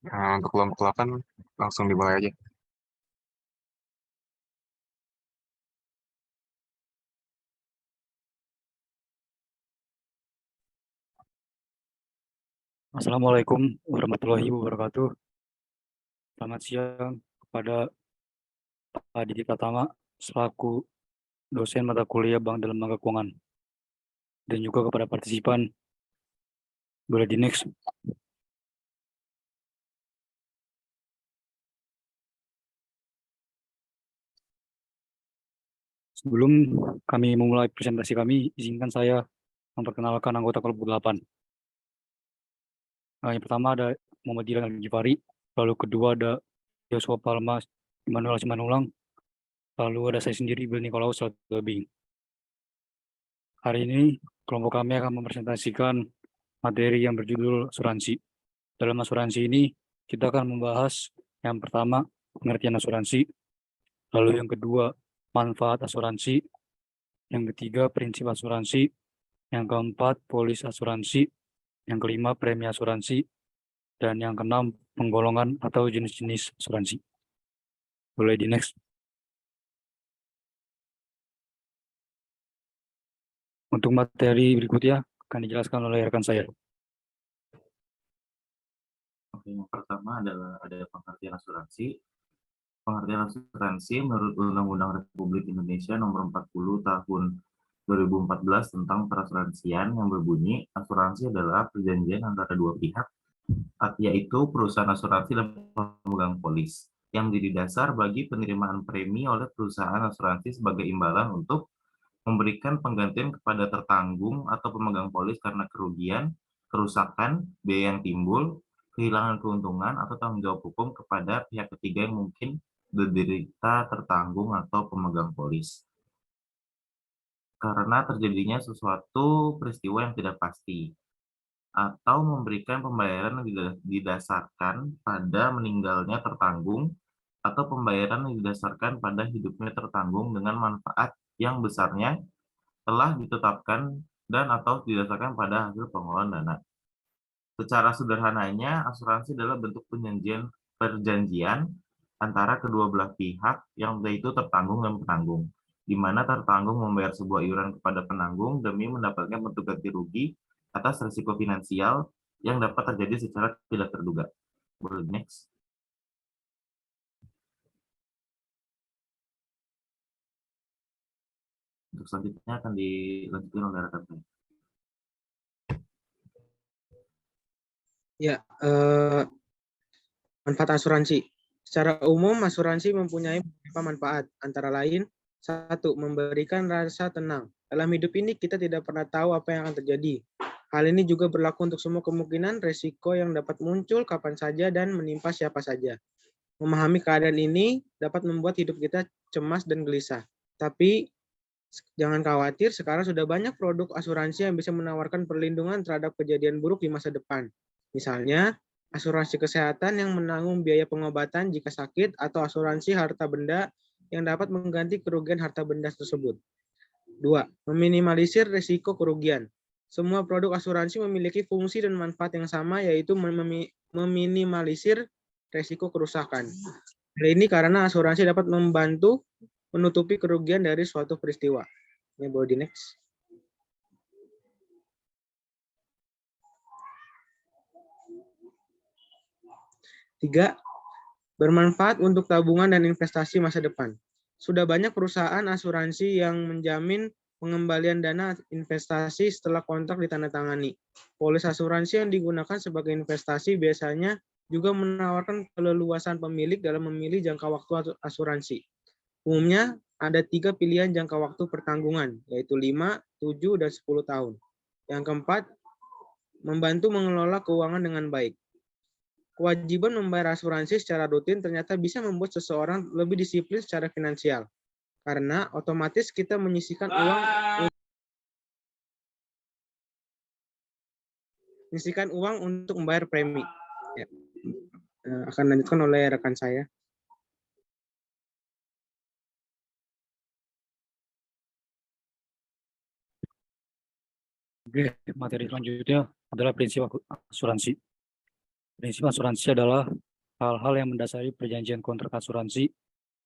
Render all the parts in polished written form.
Nah, untuk kelompok 8 langsung dimulai aja. Assalamualaikum warahmatullahi wabarakatuh. Selamat siang kepada Pak Didi Pratama selaku dosen mata kuliah Bank dalam Lembaga Keuangan dan juga kepada partisipan. Boleh di next. Sebelum kami memulai presentasi kami, izinkan saya memperkenalkan anggota kelompok 8. Yang pertama ada Muhammad Dilan Al-Ghifari, lalu kedua ada Yosua Palma Immanuel Simanulang, lalu ada saya sendiri Bill Nikolaus Labing. Hari ini kelompok kami akan mempresentasikan materi yang berjudul asuransi. Dalam asuransi ini kita akan membahas yang pertama pengertian asuransi, lalu yang kedua manfaat asuransi, yang ketiga prinsip asuransi, yang keempat polis asuransi, yang kelima premi asuransi, dan yang keenam penggolongan atau jenis-jenis asuransi. Boleh di next. Untuk materi berikutnya akan dijelaskan oleh rekan saya. Oke, yang pertama adalah ada pengertian asuransi. Pengertian asuransi menurut Undang-Undang Republik Indonesia Nomor 40 Tahun 2014 tentang perasuransian yang berbunyi, asuransi adalah perjanjian antara dua pihak, yaitu perusahaan asuransi dan pemegang polis, yang menjadi dasar bagi penerimaan premi oleh perusahaan asuransi sebagai imbalan untuk memberikan penggantian kepada tertanggung atau pemegang polis karena kerugian, kerusakan, biaya yang timbul, kehilangan keuntungan, atau tanggung jawab hukum kepada pihak ketiga yang mungkin diderita tertanggung atau pemegang polis karena terjadinya suatu peristiwa yang tidak pasti, atau memberikan pembayaran yang didasarkan pada meninggalnya tertanggung atau pembayaran yang didasarkan pada hidupnya tertanggung dengan manfaat yang besarnya telah ditetapkan dan atau didasarkan pada hasil pengolahan dana. Secara sederhananya, asuransi adalah bentuk perjanjian antara kedua belah pihak yang yaitu tertanggung dan penanggung, di mana tertanggung membayar sebuah iuran kepada penanggung demi mendapatkan bentuk ganti rugi atas risiko finansial yang dapat terjadi secara tidak terduga. Boleh next. Untuk selanjutnya akan dilanjutkan oleh rekan saya. Ya, manfaat asuransi. Secara umum, asuransi mempunyai beberapa manfaat, antara lain, 1. Memberikan rasa tenang. Dalam hidup ini, kita tidak pernah tahu apa yang akan terjadi. Hal ini juga berlaku untuk semua kemungkinan resiko yang dapat muncul kapan saja dan menimpa siapa saja. Memahami keadaan ini dapat membuat hidup kita cemas dan gelisah. Tapi, jangan khawatir, sekarang sudah banyak produk asuransi yang bisa menawarkan perlindungan terhadap kejadian buruk di masa depan. Misalnya, asuransi kesehatan yang menanggung biaya pengobatan jika sakit, atau asuransi harta benda yang dapat mengganti kerugian harta benda tersebut. 2. Meminimalisir risiko kerugian. Semua produk asuransi memiliki fungsi dan manfaat yang sama, yaitu meminimalisir risiko kerusakan. Hal ini karena asuransi dapat membantu menutupi kerugian dari suatu peristiwa. Ini boleh di next. Tiga, bermanfaat untuk tabungan dan investasi masa depan. Sudah banyak perusahaan asuransi yang menjamin pengembalian dana investasi setelah kontrak ditandatangani. Polis asuransi yang digunakan sebagai investasi biasanya juga menawarkan keleluasan pemilik dalam memilih jangka waktu asuransi. Umumnya ada 3 pilihan jangka waktu pertanggungan, yaitu 5, 7, dan 10 tahun. Yang keempat, membantu mengelola keuangan dengan baik. Kewajiban membayar asuransi secara rutin ternyata bisa membuat seseorang lebih disiplin secara finansial, karena otomatis kita menyisihkan uang untuk membayar premi. Ya. Akan lanjutkan oleh rekan saya. Oke, materi selanjutnya adalah prinsip asuransi. Prinsip asuransi adalah hal-hal yang mendasari perjanjian kontrak asuransi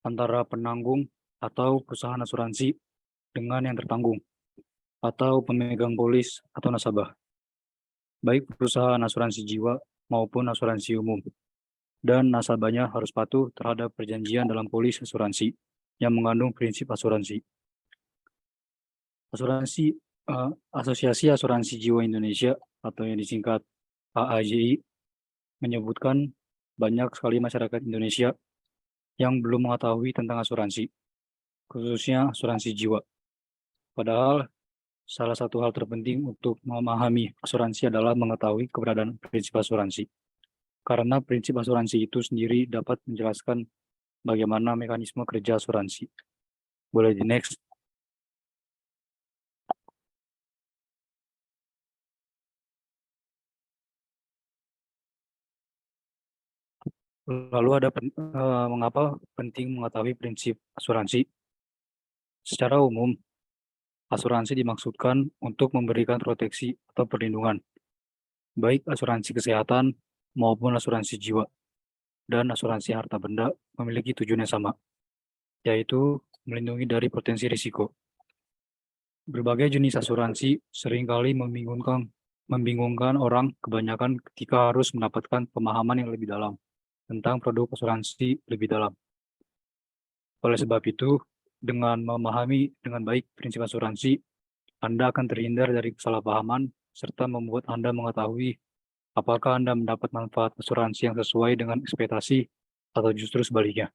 antara penanggung atau perusahaan asuransi dengan yang tertanggung atau pemegang polis atau nasabah, baik perusahaan asuransi jiwa maupun asuransi umum, dan nasabahnya harus patuh terhadap perjanjian dalam polis asuransi yang mengandung prinsip asuransi. Asosiasi Asuransi Jiwa Indonesia atau yang disingkat AAJI menyebutkan banyak sekali masyarakat Indonesia yang belum mengetahui tentang asuransi, khususnya asuransi jiwa. Padahal salah satu hal terpenting untuk memahami asuransi adalah mengetahui keberadaan prinsip asuransi. Karena prinsip asuransi itu sendiri dapat menjelaskan bagaimana mekanisme kerja asuransi. Boleh di next. Lalu ada mengapa penting mengetahui prinsip asuransi? Secara umum, asuransi dimaksudkan untuk memberikan proteksi atau perlindungan, baik asuransi kesehatan maupun asuransi jiwa. Dan asuransi harta benda memiliki tujuan yang sama, yaitu melindungi dari potensi risiko. Berbagai jenis asuransi seringkali membingungkan orang kebanyakan ketika harus mendapatkan pemahaman yang lebih dalam tentang produk asuransi lebih dalam. Oleh sebab itu, dengan memahami dengan baik prinsip asuransi, Anda akan terhindar dari kesalahpahaman serta membuat Anda mengetahui apakah Anda mendapat manfaat asuransi yang sesuai dengan ekspektasi atau justru sebaliknya.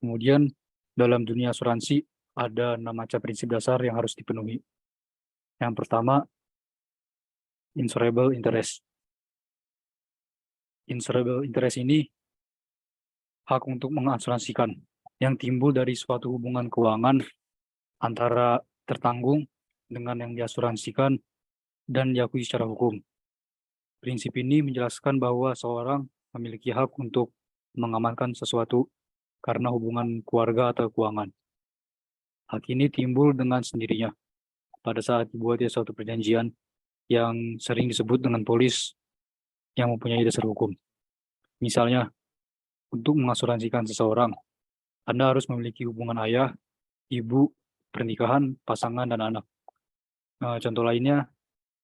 Kemudian, dalam dunia asuransi, ada 6 macam prinsip dasar yang harus dipenuhi. Yang pertama, insurable interest. Insurable interest ini hak untuk mengasuransikan yang timbul dari suatu hubungan keuangan antara tertanggung dengan yang diasuransikan dan diakui secara hukum. Prinsip ini menjelaskan bahwa seorang memiliki hak untuk mengamankan sesuatu karena hubungan keluarga atau keuangan. Hak ini timbul dengan sendirinya pada saat dibuatnya suatu perjanjian yang sering disebut dengan polis yang mempunyai dasar hukum. Misalnya, untuk mengasuransikan seseorang, Anda harus memiliki hubungan ayah, ibu, pernikahan, pasangan, dan anak. Contoh lainnya,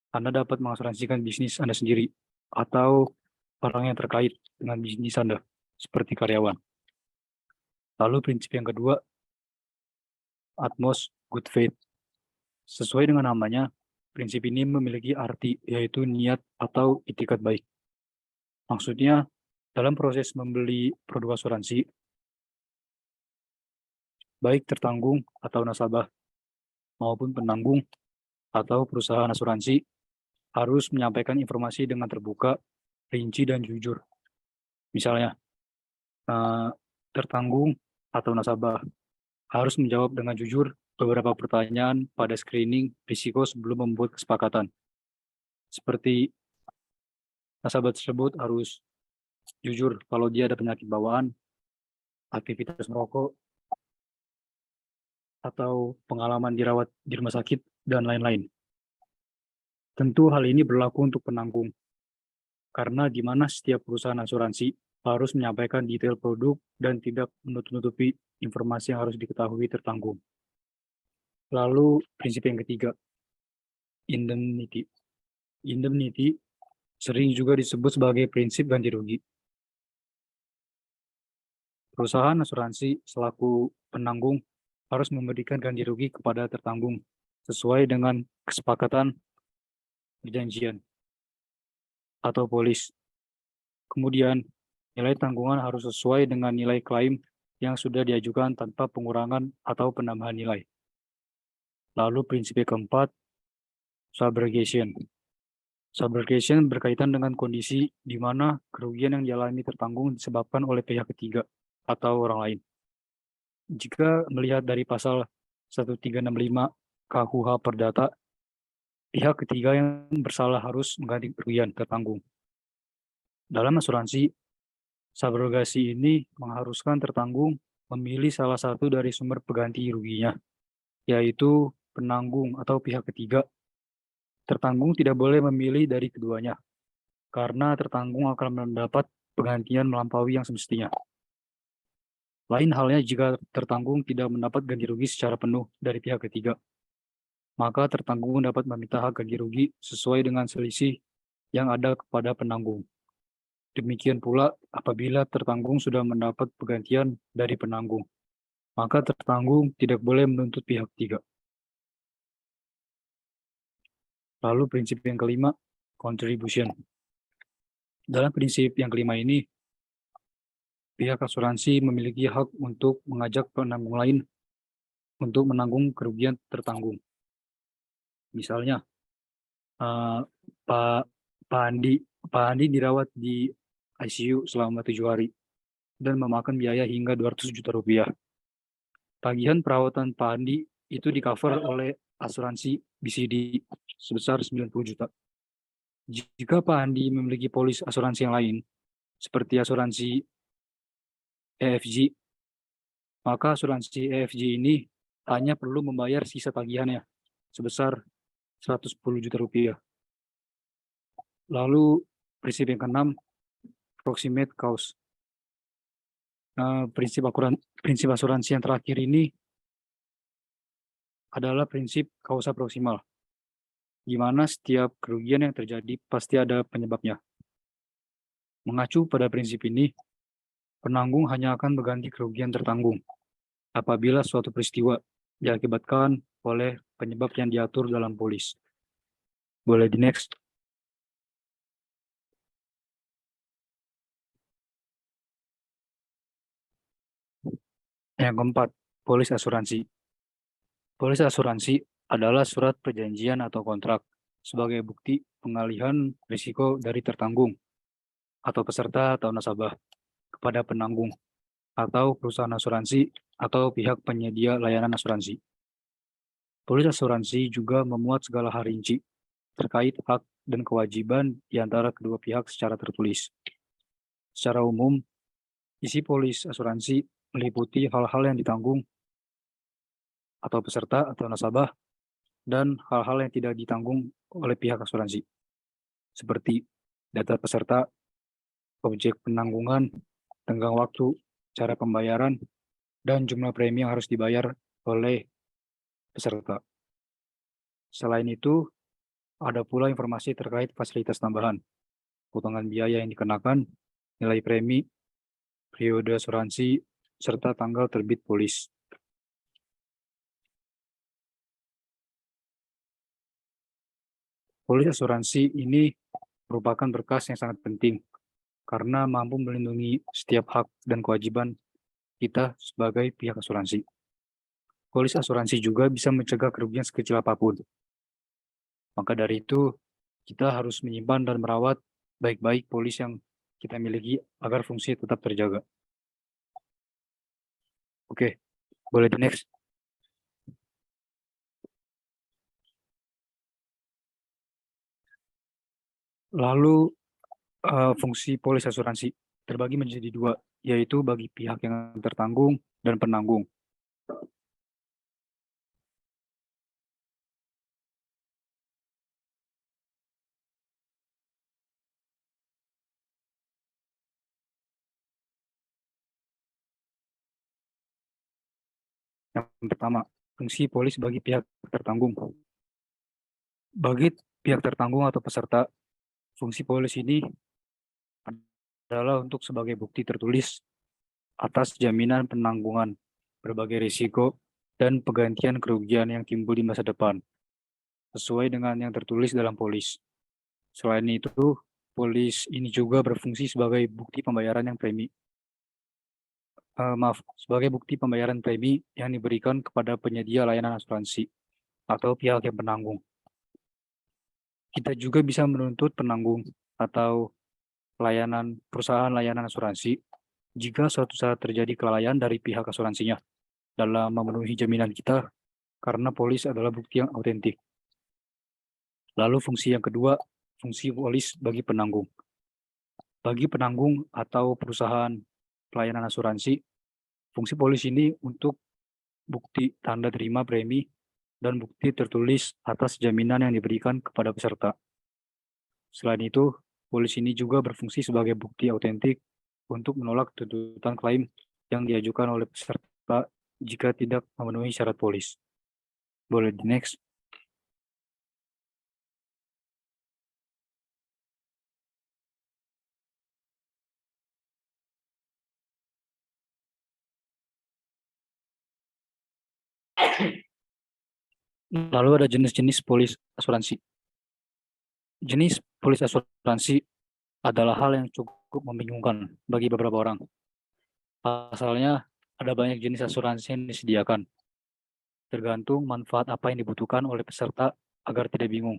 Anda dapat mengasuransikan bisnis Anda sendiri atau orang yang terkait dengan bisnis Anda, seperti karyawan. Lalu prinsip yang kedua, utmost good faith. Sesuai dengan namanya, prinsip ini memiliki arti yaitu niat atau itikat baik. Maksudnya, dalam proses membeli produk asuransi, baik tertanggung atau nasabah maupun penanggung atau perusahaan asuransi harus menyampaikan informasi dengan terbuka, rinci, dan jujur. Misalnya, tertanggung atau nasabah harus menjawab dengan jujur beberapa pertanyaan pada screening risiko sebelum membuat kesepakatan. Seperti nasabah tersebut harus jujur kalau dia ada penyakit bawaan, aktivitas merokok, atau pengalaman dirawat di rumah sakit, dan lain-lain. Tentu hal ini berlaku untuk penanggung, karena di mana setiap perusahaan asuransi harus menyampaikan detail produk dan tidak menutup-nutupi informasi yang harus diketahui tertanggung. Lalu prinsip yang ketiga, indemnity. Indemnity sering juga disebut sebagai prinsip ganti rugi. Perusahaan asuransi selaku penanggung harus memberikan ganti rugi kepada tertanggung sesuai dengan kesepakatan perjanjian atau polis. Kemudian, nilai tanggungan harus sesuai dengan nilai klaim yang sudah diajukan tanpa pengurangan atau penambahan nilai. Lalu prinsip yang keempat, subrogation. Subrogation berkaitan dengan kondisi di mana kerugian yang dialami tertanggung disebabkan oleh pihak ketiga atau orang lain. Jika melihat dari pasal 1365 KUH Perdata, pihak ketiga yang bersalah harus mengganti kerugian tertanggung. Dalam asuransi, subrogasi ini mengharuskan tertanggung memilih salah satu dari sumber pengganti ruginya, yaitu penanggung atau pihak ketiga. Tertanggung tidak boleh memilih dari keduanya, karena tertanggung akan mendapat penggantian melampaui yang semestinya. Lain halnya jika tertanggung tidak mendapat ganti rugi secara penuh dari pihak ketiga, maka tertanggung dapat meminta hak ganti rugi sesuai dengan selisih yang ada kepada penanggung. Demikian pula apabila tertanggung sudah mendapat penggantian dari penanggung, maka tertanggung tidak boleh menuntut pihak ketiga. Lalu prinsip yang kelima, contribution. Dalam prinsip yang kelima ini, pihak asuransi memiliki hak untuk mengajak penanggung lain untuk menanggung kerugian tertanggung. Misalnya, Pak Andi dirawat di ICU selama 7 hari dan memakan biaya hingga 200 juta rupiah. Tagihan perawatan Pak Andi itu di-cover oleh asuransi BCD sebesar 90 juta. Jika Pak Andi memiliki polis asuransi yang lain, seperti asuransi EFG, maka asuransi EFG ini hanya perlu membayar sisa tagihannya sebesar 110 juta rupiah. Lalu prinsip yang keenam, proximate cause. Prinsip asuransi yang terakhir ini adalah prinsip kausa proksimal, di mana setiap kerugian yang terjadi pasti ada penyebabnya. Mengacu pada prinsip ini, penanggung hanya akan mengganti kerugian tertanggung apabila suatu peristiwa diakibatkan oleh penyebab yang diatur dalam polis. Boleh di next. Yang keempat, polis asuransi. Polis asuransi adalah surat perjanjian atau kontrak sebagai bukti pengalihan risiko dari tertanggung atau peserta atau nasabah kepada penanggung atau perusahaan asuransi atau pihak penyedia layanan asuransi. Polis asuransi juga memuat segala hal rinci terkait hak dan kewajiban di antara kedua pihak secara tertulis. Secara umum, isi polis asuransi meliputi hal-hal yang ditanggung atau peserta atau nasabah dan hal-hal yang tidak ditanggung oleh pihak asuransi, seperti data peserta, objek penanggungan, tenggang waktu, cara pembayaran, dan jumlah premi yang harus dibayar oleh peserta. Selain itu, ada pula informasi terkait fasilitas tambahan, potongan biaya yang dikenakan, nilai premi, periode asuransi, serta tanggal terbit polis. Polis asuransi ini merupakan berkas yang sangat penting karena mampu melindungi setiap hak dan kewajiban kita sebagai pihak asuransi. Polis asuransi juga bisa mencegah kerugian sekecil apapun. Maka dari itu, kita harus menyimpan dan merawat baik-baik polis yang kita miliki agar fungsi tetap terjaga. Oke, boleh di next. Lalu fungsi polis asuransi terbagi menjadi dua, yaitu bagi pihak yang tertanggung dan penanggung. Yang pertama, fungsi polis bagi pihak tertanggung. Bagi pihak tertanggung atau peserta, fungsi polis ini adalah untuk sebagai bukti tertulis atas jaminan penanggungan berbagai risiko dan penggantian kerugian yang timbul di masa depan, sesuai dengan yang tertulis dalam polis. Selain itu, polis ini juga berfungsi sebagai bukti pembayaran yang sebagai bukti pembayaran premi yang diberikan kepada penyedia layanan asuransi atau pihak yang penanggung. Kita juga bisa menuntut penanggung atau perusahaan layanan asuransi jika suatu saat terjadi kelalaian dari pihak asuransinya dalam memenuhi jaminan kita karena polis adalah bukti yang autentik. Lalu fungsi yang kedua, fungsi polis bagi penanggung. Bagi penanggung atau perusahaan pelayanan asuransi, fungsi polis ini untuk bukti tanda terima premi dan bukti tertulis atas jaminan yang diberikan kepada peserta. Selain itu, polis ini juga berfungsi sebagai bukti autentik untuk menolak tuntutan klaim yang diajukan oleh peserta jika tidak memenuhi syarat polis. Boleh di next. Lalu ada jenis-jenis polis asuransi. Jenis polis asuransi adalah hal yang cukup membingungkan bagi beberapa orang. Pasalnya, ada banyak jenis asuransi yang disediakan, tergantung manfaat apa yang dibutuhkan oleh peserta agar tidak bingung.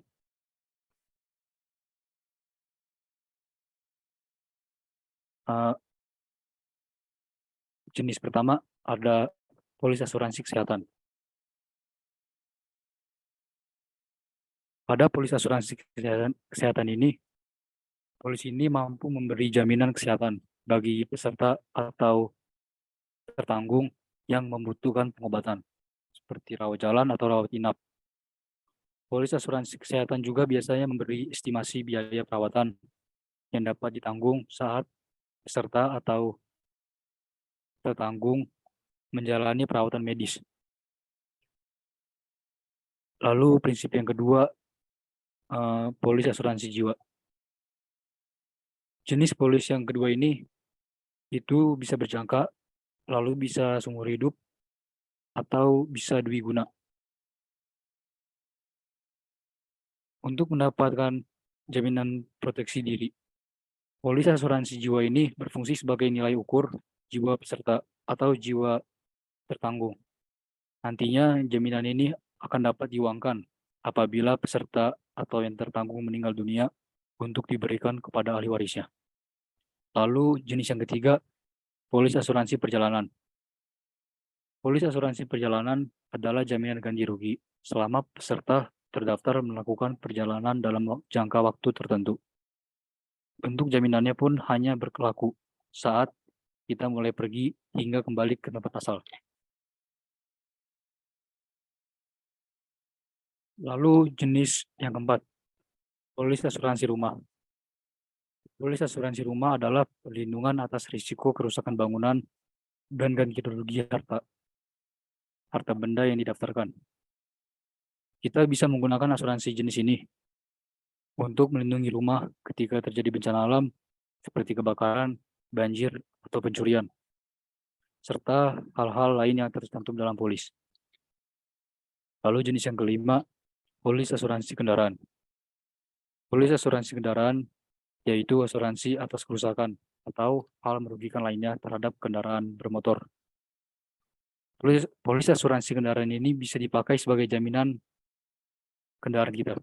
Jenis pertama ada polis asuransi kesehatan. Pada polis asuransi kesehatan ini, polis ini mampu memberi jaminan kesehatan bagi peserta atau tertanggung yang membutuhkan pengobatan, seperti rawat jalan atau rawat inap. Polis asuransi kesehatan juga biasanya memberi estimasi biaya perawatan yang dapat ditanggung saat peserta atau tertanggung menjalani perawatan medis. Lalu prinsip yang kedua, polis asuransi jiwa. Jenis polis yang kedua ini itu bisa berjangka, lalu bisa seumur hidup, atau bisa dwiguna. Untuk mendapatkan jaminan proteksi diri, polis asuransi jiwa ini berfungsi sebagai nilai ukur jiwa peserta atau jiwa tertanggung. Nantinya jaminan ini akan dapat diuangkan apabila peserta atau yang tertanggung meninggal dunia untuk diberikan kepada ahli warisnya. Lalu jenis yang ketiga, polis asuransi perjalanan. Polis asuransi perjalanan adalah jaminan ganti rugi selama peserta terdaftar melakukan perjalanan dalam jangka waktu tertentu. Bentuk jaminannya pun hanya berlaku saat kita mulai pergi hingga kembali ke tempat asal. Lalu jenis yang keempat, polis asuransi rumah. Polis asuransi rumah adalah perlindungan atas risiko kerusakan bangunan dan ganti rugi harta benda yang didaftarkan. Kita bisa menggunakan asuransi jenis ini untuk melindungi rumah ketika terjadi bencana alam seperti kebakaran, banjir, atau pencurian, serta hal-hal lain yang tercantum dalam polis. Lalu jenis yang kelima, polis asuransi kendaraan. Polis asuransi kendaraan yaitu asuransi atas kerusakan atau hal merugikan lainnya terhadap kendaraan bermotor. Polis asuransi kendaraan ini bisa dipakai sebagai jaminan kendaraan kita.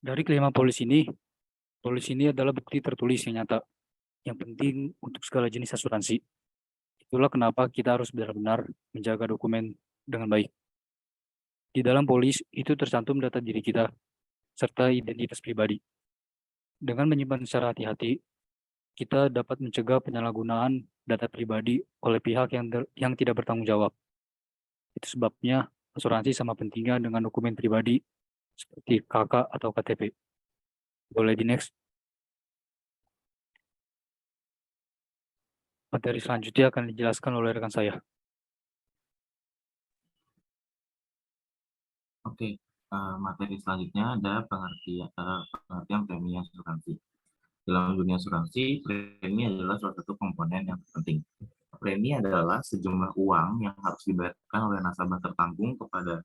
Dari kelima polis ini adalah bukti tertulis yang nyata, yang penting untuk segala jenis asuransi. Itulah kenapa kita harus benar-benar menjaga dokumen dengan baik. Di dalam polis itu tercantum data diri kita, serta identitas pribadi. Dengan menyimpan secara hati-hati, kita dapat mencegah penyalahgunaan data pribadi oleh pihak yang tidak bertanggung jawab. Itu sebabnya asuransi sama pentingnya dengan dokumen pribadi seperti KK atau KTP. Boleh di next. Materi selanjutnya akan dijelaskan oleh rekan saya. Oke, materi selanjutnya ada pengertian premi asuransi. Dalam dunia asuransi, premi adalah salah satu komponen yang penting. Premi adalah sejumlah uang yang harus dibayarkan oleh nasabah tertanggung kepada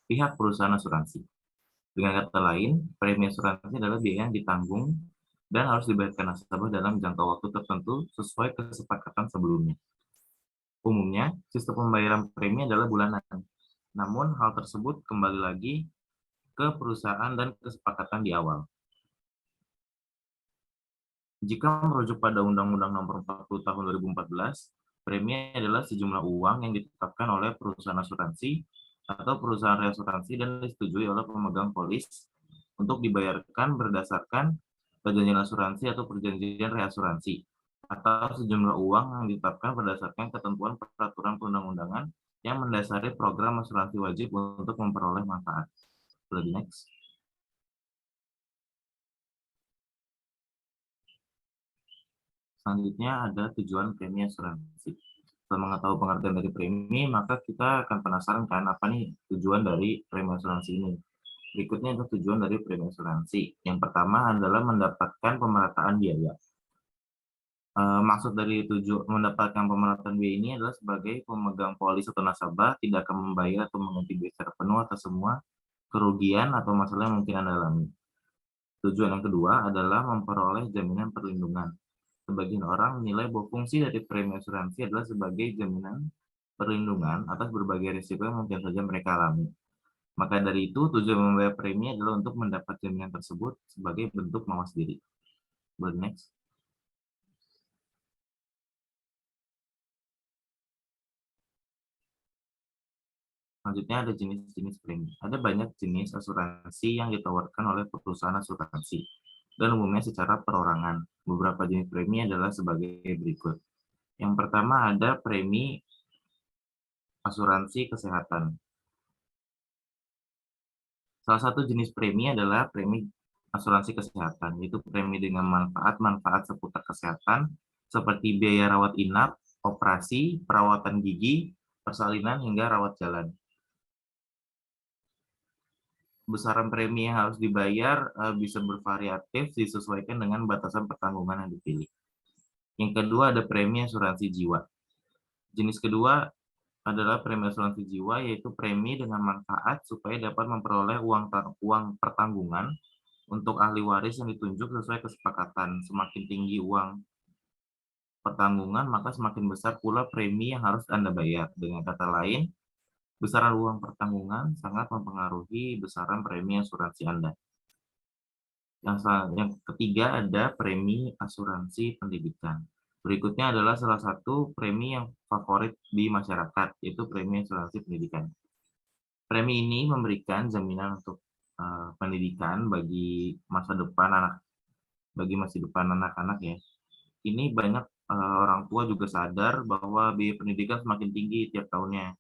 pihak perusahaan asuransi. Dengan kata lain, premi asuransi adalah biaya yang ditanggung dan harus dibayarkan nasabah dalam jangka waktu tertentu sesuai kesepakatan sebelumnya. Umumnya, sistem pembayaran premi adalah bulanan. Namun, hal tersebut kembali lagi ke perusahaan dan kesepakatan di awal. Jika merujuk pada Undang-Undang Nomor 40 Tahun 2014, premi adalah sejumlah uang yang ditetapkan oleh perusahaan asuransi atau perusahaan reasuransi dan disetujui oleh pemegang polis untuk dibayarkan berdasarkan perjanjian asuransi atau perjanjian reasuransi, atau sejumlah uang yang ditetapkan berdasarkan ketentuan peraturan perundang-undangan yang mendasari program asuransi wajib untuk memperoleh manfaat. Boleh next. Selanjutnya ada tujuan premi asuransi. Setelah mengetahui pengertian dari premi, maka kita akan penasaran kan apa nih tujuan dari premi asuransi ini. Berikutnya adalah tujuan dari premi asuransi. Yang pertama adalah mendapatkan pemerataan biaya. Maksud dari mendapatkan pemerataan biaya ini adalah sebagai pemegang polis atau nasabah tidak akan membayar atau mengganti biaya secara penuh atas semua kerugian atau masalah yang mungkin Anda alami. Tujuan yang kedua adalah memperoleh jaminan perlindungan. Sebagian orang menilai bahwa fungsi dari premi asuransi adalah sebagai jaminan perlindungan atas berbagai risiko yang mungkin saja mereka alami. Maka dari itu, tujuan membayar premi adalah untuk mendapat jaminan tersebut sebagai bentuk mawas diri. Boleh next. Selanjutnya ada jenis-jenis premi. Ada banyak jenis asuransi yang ditawarkan oleh perusahaan asuransi, dan umumnya secara perorangan. Beberapa jenis premi adalah sebagai berikut. Yang pertama ada premi asuransi kesehatan. Salah satu jenis premi adalah premi asuransi kesehatan, yaitu premi dengan manfaat-manfaat seputar kesehatan, seperti biaya rawat inap, operasi, perawatan gigi, persalinan, hingga rawat jalan. Besaran premi yang harus dibayar bisa bervariatif disesuaikan dengan batasan pertanggungan yang dipilih. Yang kedua ada premi asuransi jiwa. Jenis kedua adalah premi asuransi jiwa, yaitu premi dengan manfaat supaya dapat memperoleh uang pertanggungan untuk ahli waris yang ditunjuk sesuai kesepakatan. Semakin tinggi uang pertanggungan, maka semakin besar pula premi yang harus Anda bayar. Dengan kata lain, besaran uang pertanggungan sangat mempengaruhi besaran premi asuransi Anda. Yang ketiga ada premi asuransi pendidikan. Berikutnya adalah salah satu premi yang favorit di masyarakat, yaitu premi asuransi pendidikan. Premi ini memberikan jaminan untuk pendidikan bagi masa depan anak-anak ya. Ini banyak orang tua juga sadar bahwa biaya pendidikan semakin tinggi tiap tahunnya.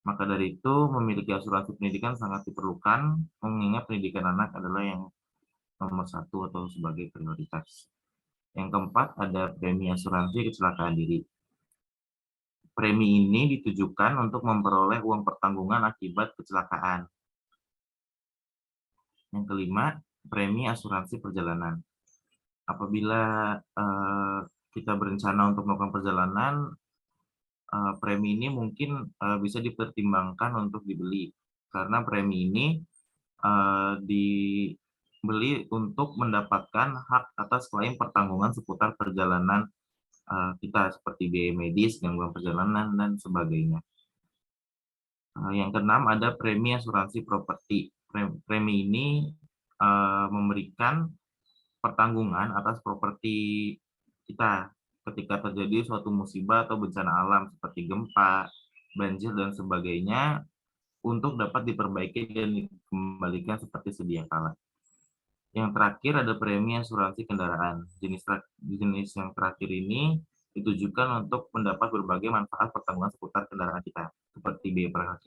Maka dari itu, memiliki asuransi pendidikan sangat diperlukan, mengingat pendidikan anak adalah yang nomor satu atau sebagai prioritas. Yang keempat, ada premi asuransi kecelakaan diri. Premi ini ditujukan untuk memperoleh uang pertanggungan akibat kecelakaan. Yang kelima, premi asuransi perjalanan. Apabila kita berencana untuk melakukan perjalanan, premi ini mungkin bisa dipertimbangkan untuk dibeli, karena premi ini dibeli untuk mendapatkan hak atas klaim pertanggungan seputar perjalanan kita, seperti biaya medis, gangguan perjalanan, dan sebagainya. Yang keenam ada premi asuransi properti. Premi ini memberikan pertanggungan atas properti kita ketika terjadi suatu musibah atau bencana alam seperti gempa, banjir, dan sebagainya, untuk dapat diperbaiki dan dikembalikan seperti sedia kala. Yang terakhir ada premi asuransi kendaraan. Jenis yang terakhir ini ditujukan untuk mendapat berbagai manfaat pertanggungan seputar kendaraan kita, seperti biaya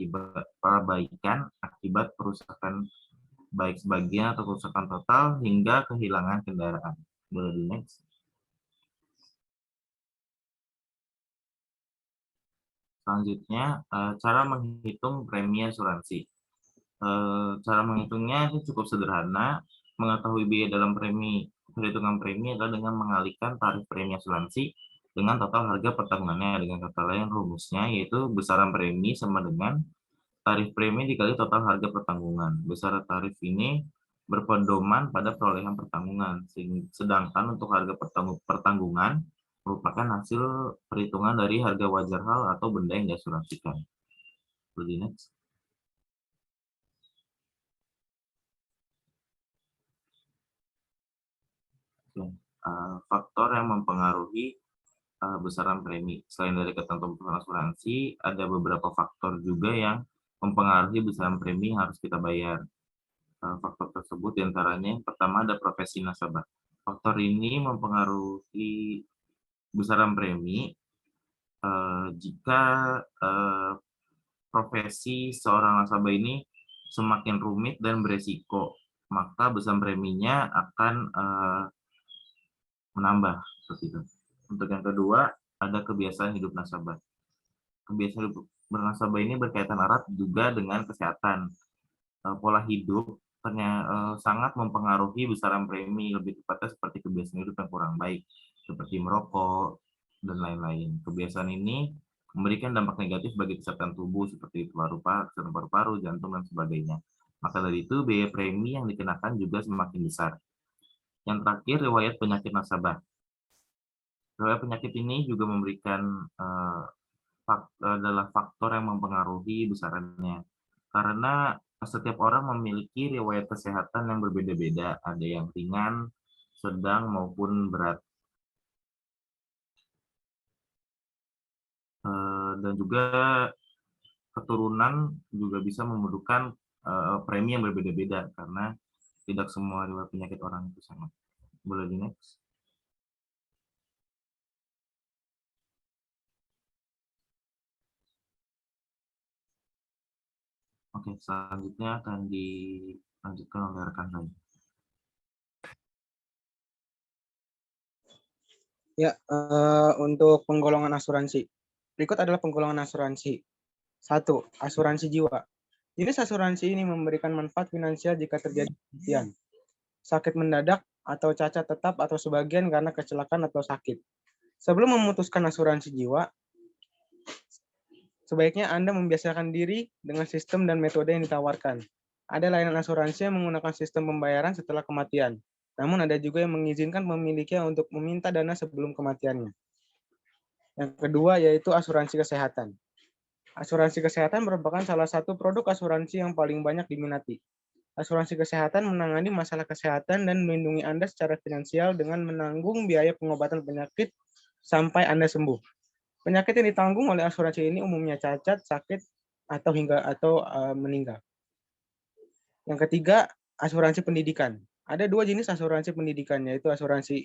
perbaikan akibat kerusakan baik sebagian atau kerusakan total hingga kehilangan kendaraan. Boleh di next. Selanjutnya, cara menghitung premi asuransi. Cara menghitungnya itu cukup sederhana. Mengetahui biaya dalam perhitungan premi adalah dengan mengalihkan tarif premi asuransi dengan total harga pertanggungannya. Dengan kata lain, rumusnya yaitu besaran premi sama dengan tarif premi dikali total harga pertanggungan. Besaran tarif ini berpedoman pada perolehan pertanggungan, sedangkan untuk harga pertanggungan merupakan hasil perhitungan dari harga wajar hal atau benda yang diasuransikan. Boleh next. Faktor yang mempengaruhi besaran premi. Selain dari ketentuan asuransi, ada beberapa faktor juga yang mempengaruhi besaran premi yang harus kita bayar. Faktor tersebut diantaranya yang pertama ada profesi nasabah. Faktor ini mempengaruhi besaran premi jika profesi seorang nasabah ini semakin rumit dan beresiko, maka besaran preminya akan menambah seperti itu. Untuk yang kedua, ada kebiasaan hidup nasabah. Kebiasaan hidup bernasabah ini berkaitan erat juga dengan kesehatan. Pola hidup sangat mempengaruhi besaran premi, lebih tepatnya seperti kebiasaan hidup yang kurang baik, seperti merokok, dan lain-lain. Kebiasaan ini memberikan dampak negatif bagi kesehatan tubuh, seperti kesehatan paru-paru, jantung, dan sebagainya. Maka dari itu, biaya premi yang dikenakan juga semakin besar. Yang terakhir, riwayat penyakit nasabah. Riwayat penyakit ini juga memberikan adalah faktor yang mempengaruhi besarannya. Karena setiap orang memiliki riwayat kesehatan yang berbeda-beda, ada yang ringan, sedang, maupun berat. Dan juga keturunan juga bisa membutuhkan premi yang berbeda-beda, karena tidak semua riwayat penyakit orang itu sama. Boleh di next. Oke, selanjutnya akan dilanjutkan oleh rekan saya. Ya, untuk penggolongan asuransi. Berikut adalah penggolongan asuransi. 1. Asuransi jiwa. Jenis asuransi ini memberikan manfaat finansial jika terjadi kematian, sakit mendadak, atau cacat tetap atau sebagian karena kecelakaan atau sakit. Sebelum memutuskan asuransi jiwa, sebaiknya Anda membiasakan diri dengan sistem dan metode yang ditawarkan. Ada layanan asuransi yang menggunakan sistem pembayaran setelah kematian. Namun ada juga yang mengizinkan pemiliknya untuk meminta dana sebelum kematiannya. Yang kedua yaitu asuransi kesehatan. Asuransi kesehatan merupakan salah satu produk asuransi yang paling banyak diminati. Asuransi kesehatan menangani masalah kesehatan dan melindungi Anda secara finansial dengan menanggung biaya pengobatan penyakit sampai Anda sembuh. Penyakit yang ditanggung oleh asuransi ini umumnya cacat, sakit, atau meninggal. Yang ketiga, asuransi pendidikan. Ada 2 jenis asuransi pendidikan, yaitu asuransi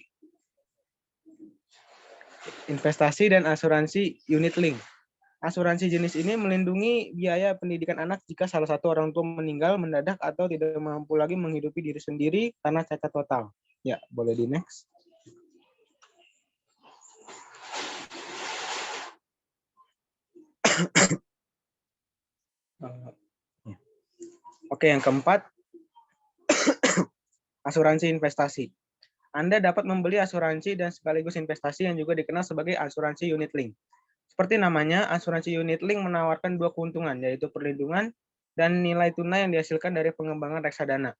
investasi dan asuransi unit link. Asuransi jenis ini melindungi biaya pendidikan anak jika salah satu orang tua meninggal mendadak atau tidak mampu lagi menghidupi diri sendiri karena cacat total. Ya, boleh di next. Oke, yang keempat, asuransi investasi. Anda dapat membeli asuransi dan sekaligus investasi yang juga dikenal sebagai asuransi unit link. Seperti namanya, asuransi unit link menawarkan 2 keuntungan, yaitu perlindungan dan nilai tunai yang dihasilkan dari pengembangan reksadana.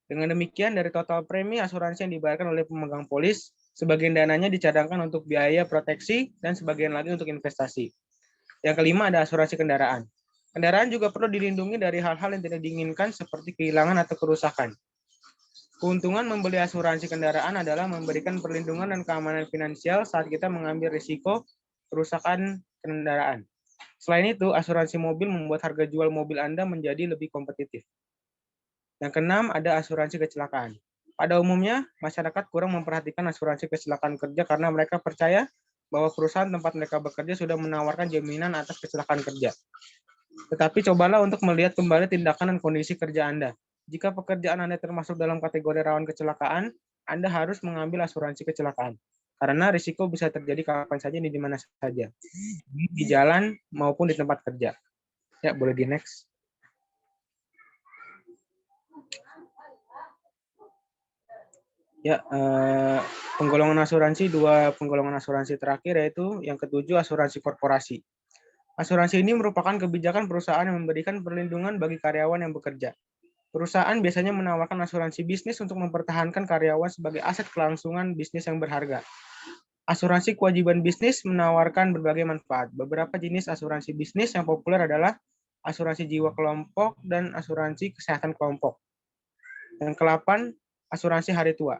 Dengan demikian, dari total premi asuransi yang dibayarkan oleh pemegang polis, sebagian dananya dicadangkan untuk biaya proteksi dan sebagian lagi untuk investasi. Yang kelima ada asuransi kendaraan. Kendaraan juga perlu dilindungi dari hal-hal yang tidak diinginkan seperti kehilangan atau kerusakan. Keuntungan membeli asuransi kendaraan adalah memberikan perlindungan dan keamanan finansial saat kita mengambil risiko kerusakan kendaraan. Selain itu, asuransi mobil membuat harga jual mobil Anda menjadi lebih kompetitif. Yang keenam, ada asuransi kecelakaan. Pada umumnya, masyarakat kurang memperhatikan asuransi kecelakaan kerja karena mereka percaya bahwa perusahaan tempat mereka bekerja sudah menawarkan jaminan atas kecelakaan kerja. Tetapi cobalah untuk melihat kembali tindakan dan kondisi kerja Anda. Jika pekerjaan Anda termasuk dalam kategori rawan kecelakaan, Anda harus mengambil asuransi kecelakaan. Karena risiko bisa terjadi kapan saja di mana saja, di jalan maupun di tempat kerja. Ya, boleh di next. Ya, penggolongan asuransi, 2 penggolongan asuransi terakhir yaitu yang ketujuh asuransi korporasi. Asuransi ini merupakan kebijakan perusahaan yang memberikan perlindungan bagi karyawan yang bekerja. Perusahaan biasanya menawarkan asuransi bisnis untuk mempertahankan karyawan sebagai aset kelangsungan bisnis yang berharga. Asuransi kewajiban bisnis menawarkan berbagai manfaat. Beberapa jenis asuransi bisnis yang populer adalah asuransi jiwa kelompok dan asuransi kesehatan kelompok. Yang ke-8, asuransi hari tua.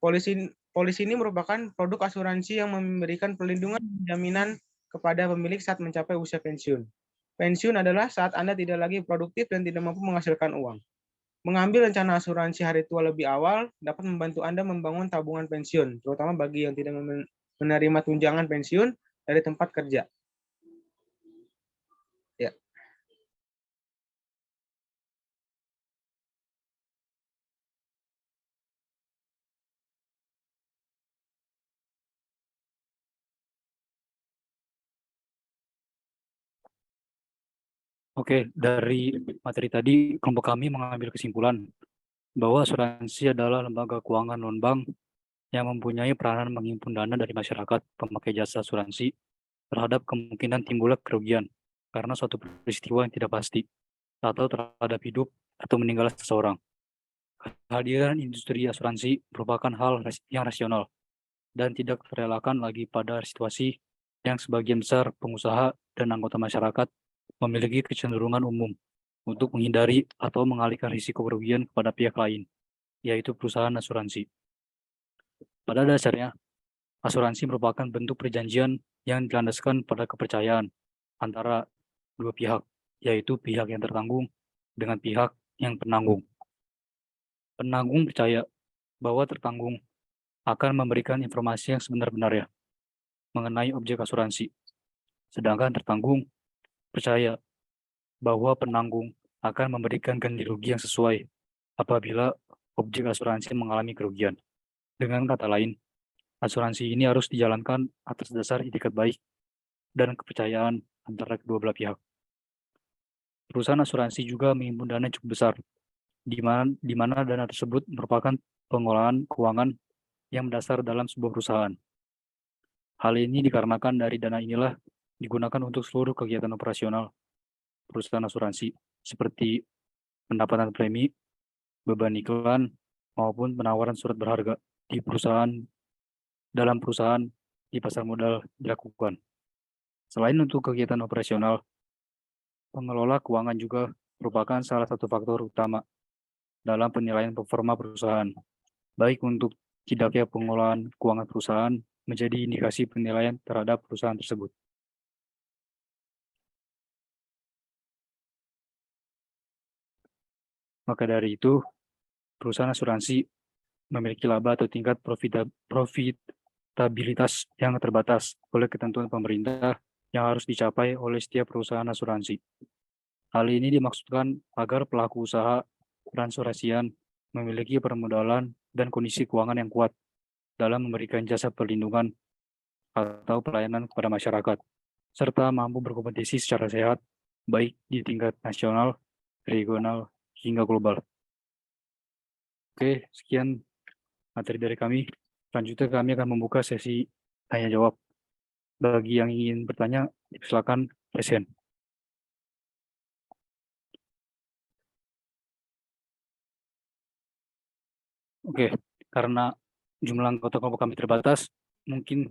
Polisi ini merupakan produk asuransi yang memberikan perlindungan dan jaminan kepada pemilik saat mencapai usia pensiun. Pensiun adalah saat Anda tidak lagi produktif dan tidak mampu menghasilkan uang. Mengambil rencana asuransi hari tua lebih awal dapat membantu Anda membangun tabungan pensiun, terutama bagi yang tidak menerima tunjangan pensiun dari tempat kerja. Oke, dari materi tadi, kelompok kami mengambil kesimpulan bahwa asuransi adalah lembaga keuangan non-bank yang mempunyai peranan menghimpun dana dari masyarakat pemakai jasa asuransi terhadap kemungkinan timbulnya kerugian karena suatu peristiwa yang tidak pasti atau terhadap hidup atau meninggalnya seseorang. Kehadiran industri asuransi merupakan hal yang rasional dan tidak terelakkan lagi pada situasi yang sebagian besar pengusaha dan anggota masyarakat memiliki kecenderungan umum untuk menghindari atau mengalihkan risiko kerugian kepada pihak lain, yaitu perusahaan asuransi. Pada dasarnya, asuransi merupakan bentuk perjanjian yang dilandaskan pada kepercayaan antara dua pihak, yaitu pihak yang tertanggung dengan pihak yang penanggung. Penanggung percaya bahwa tertanggung akan memberikan informasi yang sebenar-benarnya mengenai objek asuransi, sedangkan tertanggung percaya bahwa penanggung akan memberikan ganti rugi yang sesuai apabila objek asuransi mengalami kerugian. Dengan kata lain, asuransi ini harus dijalankan atas dasar itikat baik dan kepercayaan antara kedua belah pihak. Perusahaan asuransi juga menghimpun dana cukup besar, di mana dana tersebut merupakan pengolahan keuangan yang mendasar dalam sebuah perusahaan. Hal ini dikarenakan dari dana inilah digunakan untuk seluruh kegiatan operasional perusahaan asuransi, seperti pendapatan premi, beban iklan, maupun penawaran surat berharga di dalam perusahaan di pasar modal dilakukan. Selain untuk kegiatan operasional, pengelola keuangan juga merupakan salah satu faktor utama dalam penilaian performa perusahaan, baik untuk tidaknya pengelolaan keuangan perusahaan menjadi indikasi penilaian terhadap perusahaan tersebut. Maka dari itu, perusahaan asuransi memiliki laba atau tingkat profitabilitas yang terbatas oleh ketentuan pemerintah yang harus dicapai oleh setiap perusahaan asuransi. Hal ini dimaksudkan agar pelaku usaha perasuransian memiliki permodalan dan kondisi keuangan yang kuat dalam memberikan jasa perlindungan atau pelayanan kepada masyarakat, serta mampu berkompetisi secara sehat, baik di tingkat nasional, regional, hingga global. Oke, sekian materi dari kami. Selanjutnya kami akan membuka sesi tanya jawab. Bagi yang ingin bertanya, silakan present. Oke, karena jumlah anggota kelompok kami terbatas, mungkin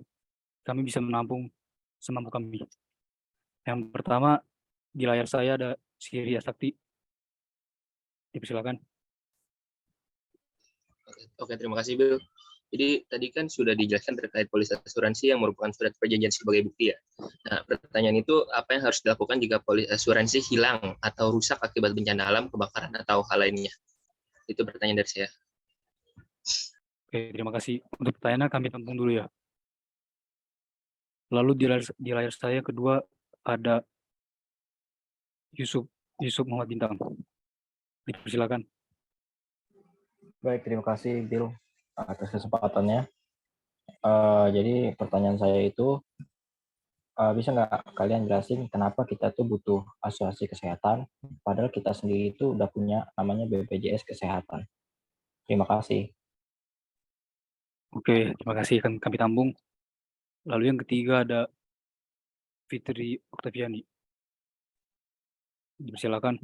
kami bisa menampung semampu kami. Yang pertama, di layar saya ada Siri Asakti. Dipersilakan. Oke, terima kasih, Bill. Jadi tadi kan sudah dijelaskan terkait polis asuransi yang merupakan surat perjanjian sebagai bukti ya. Nah, pertanyaan itu apa yang harus dilakukan jika polis asuransi hilang atau rusak akibat bencana alam, kebakaran, atau hal lainnya? Itu pertanyaan dari saya. Oke, terima kasih. Untuk pertanyaannya kami tampung dulu ya. Lalu di layar saya kedua ada Yusuf Muhammad Bintang. Dipersilakan. Baik, terima kasih Bill atas kesempatannya. Jadi pertanyaan saya itu, bisa nggak kalian jelasin kenapa kita tuh butuh asuransi kesehatan, padahal kita sendiri itu udah punya namanya BPJS Kesehatan. Terima kasih. Oke, terima kasih kan kami tampung. Lalu yang ketiga ada Fitri Oktaviani. Dipersilakan.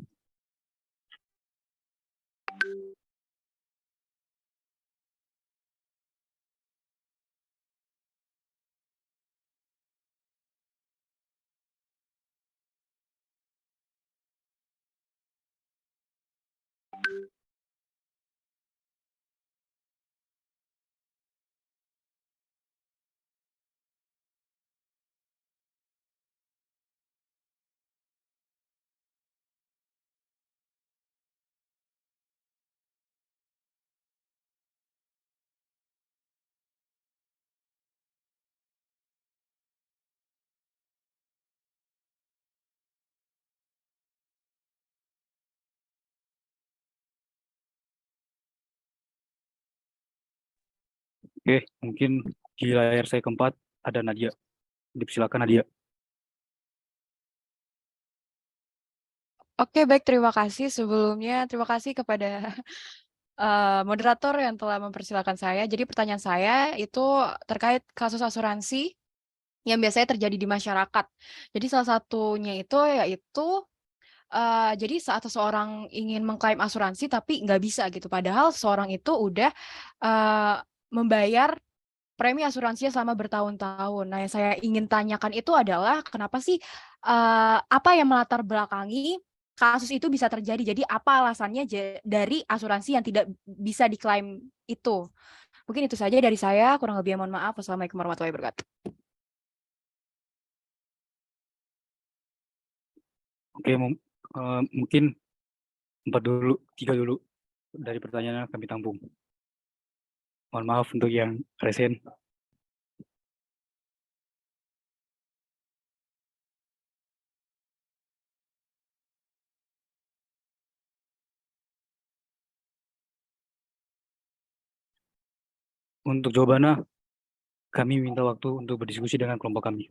Oke, mungkin di layar saya keempat ada Nadia. Dipersilakan Nadia. Oke, baik, terima kasih. Sebelumnya terima kasih kepada moderator yang telah mempersilahkan saya. Jadi pertanyaan saya itu terkait kasus asuransi yang biasanya terjadi di masyarakat. Jadi salah satunya itu yaitu jadi saat seseorang ingin mengklaim asuransi tapi nggak bisa gitu. Padahal seseorang itu udah membayar premi asuransinya selama bertahun-tahun. Nah, yang saya ingin tanyakan itu adalah kenapa sih apa yang melatar belakangi kasus itu bisa terjadi? Jadi apa alasannya dari asuransi yang tidak bisa diklaim itu? Mungkin itu saja dari saya, kurang lebihnya mohon maaf. Wassalamualaikum warahmatullahi wabarakatuh. Oke, mungkin 3 dulu dari pertanyaannya kami tampung. Mohon maaf untuk yang resen. Untuk jawabannya, kami minta waktu untuk berdiskusi dengan kelompok kami.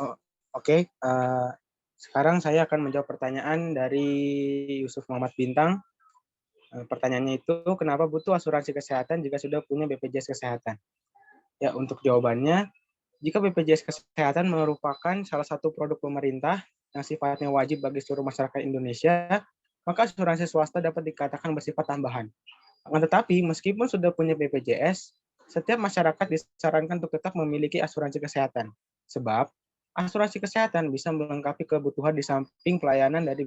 Oh, oke. Sekarang saya akan menjawab pertanyaan dari Yusuf Muhammad Bintang. Pertanyaannya itu, kenapa butuh asuransi kesehatan jika sudah punya BPJS Kesehatan? Ya, untuk jawabannya, jika BPJS Kesehatan merupakan salah satu produk pemerintah yang sifatnya wajib bagi seluruh masyarakat Indonesia, maka asuransi swasta dapat dikatakan bersifat tambahan. Akan tetapi, meskipun sudah punya BPJS, setiap masyarakat disarankan untuk tetap memiliki asuransi kesehatan. Sebab, asuransi kesehatan bisa melengkapi kebutuhan di samping pelayanan dari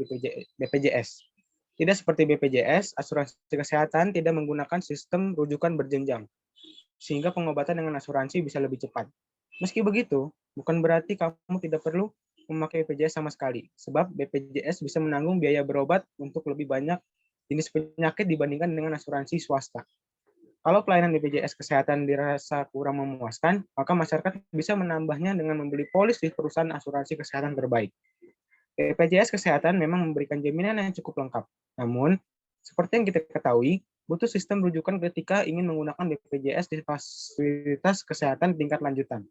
BPJS. Tidak seperti BPJS, asuransi kesehatan tidak menggunakan sistem rujukan berjenjang, sehingga pengobatan dengan asuransi bisa lebih cepat. Meski begitu, bukan berarti kamu tidak perlu memakai BPJS sama sekali, sebab BPJS bisa menanggung biaya berobat untuk lebih banyak jenis penyakit dibandingkan dengan asuransi swasta. Kalau pelayanan BPJS Kesehatan dirasa kurang memuaskan, maka masyarakat bisa menambahnya dengan membeli polis di perusahaan asuransi kesehatan terbaik. BPJS Kesehatan memang memberikan jaminan yang cukup lengkap. Namun, seperti yang kita ketahui, butuh sistem rujukan ketika ingin menggunakan BPJS di fasilitas kesehatan tingkat lanjutan.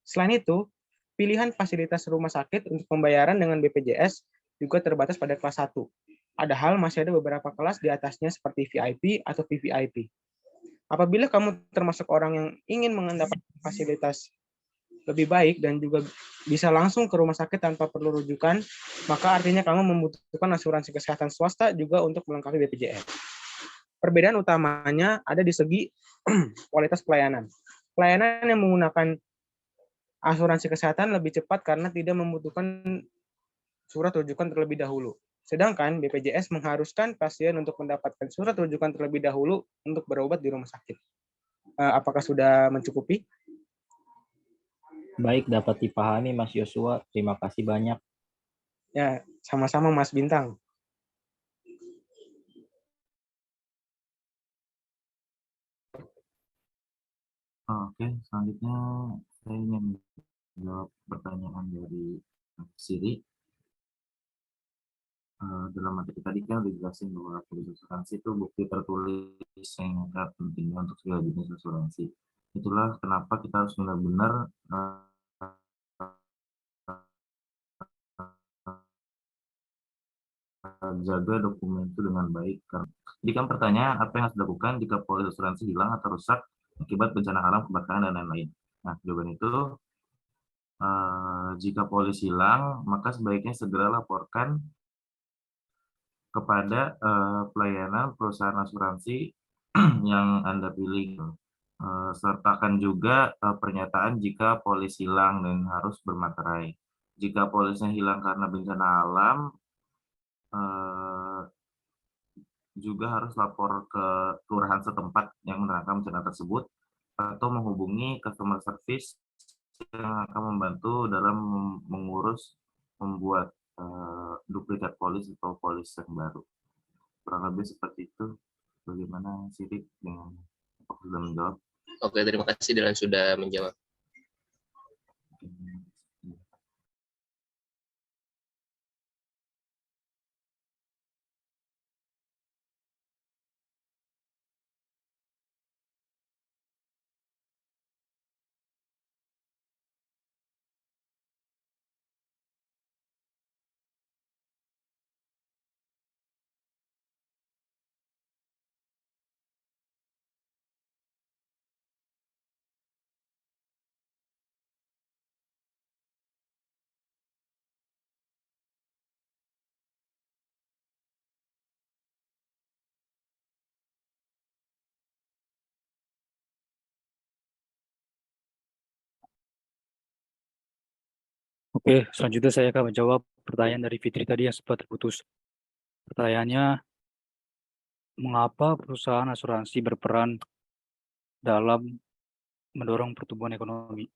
Selain itu, pilihan fasilitas rumah sakit untuk pembayaran dengan BPJS juga terbatas pada kelas 1. Padahal masih ada beberapa kelas di atasnya seperti VIP atau VVIP. Apabila kamu termasuk orang yang ingin mendapat fasilitas lebih baik dan juga bisa langsung ke rumah sakit tanpa perlu rujukan, maka artinya kamu membutuhkan asuransi kesehatan swasta juga untuk melengkapi BPJS. Perbedaan utamanya ada di segi kualitas pelayanan. Pelayanan yang menggunakan asuransi kesehatan lebih cepat karena tidak membutuhkan surat rujukan terlebih dahulu. Sedangkan BPJS mengharuskan pasien untuk mendapatkan surat rujukan terlebih dahulu untuk berobat di rumah sakit. Apakah sudah mencukupi? Baik, dapat dipahami Mas Yosua. Terima kasih banyak. Ya, sama-sama Mas Bintang. Oke, selanjutnya saya ingin menjawab pertanyaan dari Siri. Dalam materi tadi kan udah dijelasin bahwa polis asuransi itu bukti tertulis yang sangat pentingnya untuk segala jenis asuransi. Itulah kenapa kita harus benar-benar jaga dokumen itu dengan baik. Jadi kan pertanyaan, apa yang harus dilakukan jika polis asuransi hilang atau rusak akibat bencana alam, kebakaran, dan lain-lain. Nah, jawaban itu, jika polis hilang, maka sebaiknya segera laporkan kepada pelayanan perusahaan asuransi yang Anda pilih. Sertakan juga pernyataan jika polis hilang dan harus bermaterai. Jika polisnya hilang karena bencana alam, juga harus lapor ke kelurahan setempat yang menerangkan bencana tersebut atau menghubungi customer service yang akan membantu dalam mengurus membuat duplikat polis atau polis yang baru. Kurang lebih seperti itu. Bagaimana Sirik dengan apa sudah menjawab? Oke, terima kasih Dylan sudah menjawab. Oke, selanjutnya saya akan menjawab pertanyaan dari Fitri tadi yang sempat terputus. Pertanyaannya, mengapa perusahaan asuransi berperan dalam mendorong pertumbuhan ekonomi?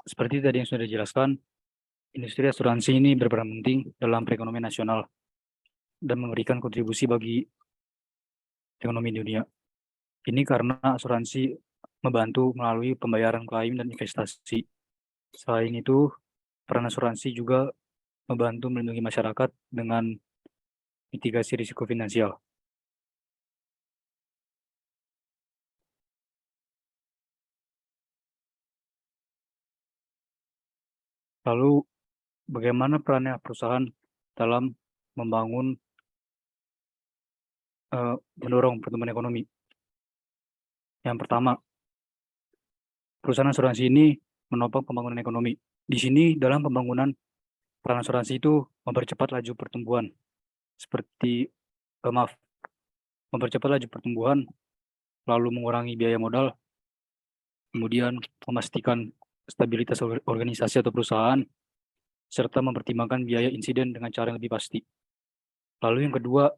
Seperti tadi yang sudah dijelaskan, industri asuransi ini berperan penting dalam perekonomian nasional dan memberikan kontribusi bagi ekonomi dunia. Ini karena asuransi membantu melalui pembayaran klaim dan investasi. Selain itu, peran asuransi juga membantu melindungi masyarakat dengan mitigasi risiko finansial. Lalu bagaimana perannya perusahaan dalam membangun mendorong pertumbuhan ekonomi? Yang pertama, perusahaan asuransi ini menopang pembangunan ekonomi. Di sini dalam pembangunan peran asuransi itu mempercepat laju pertumbuhan, mempercepat laju pertumbuhan, lalu mengurangi biaya modal, kemudian memastikan stabilitas organisasi atau perusahaan, serta mempertimbangkan biaya insiden dengan cara yang lebih pasti. Lalu yang kedua,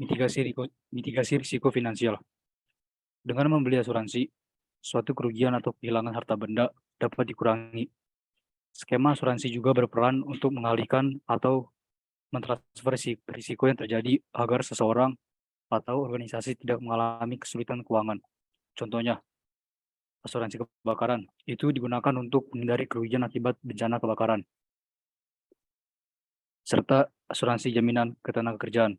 mitigasi risiko finansial. Dengan membeli asuransi, suatu kerugian atau kehilangan harta benda dapat dikurangi. Skema asuransi juga berperan untuk mengalihkan atau mentransfer risiko yang terjadi agar seseorang atau organisasi tidak mengalami kesulitan keuangan. Contohnya, asuransi kebakaran itu digunakan untuk menghindari kerugian akibat bencana kebakaran. Serta asuransi jaminan ketenagakerjaan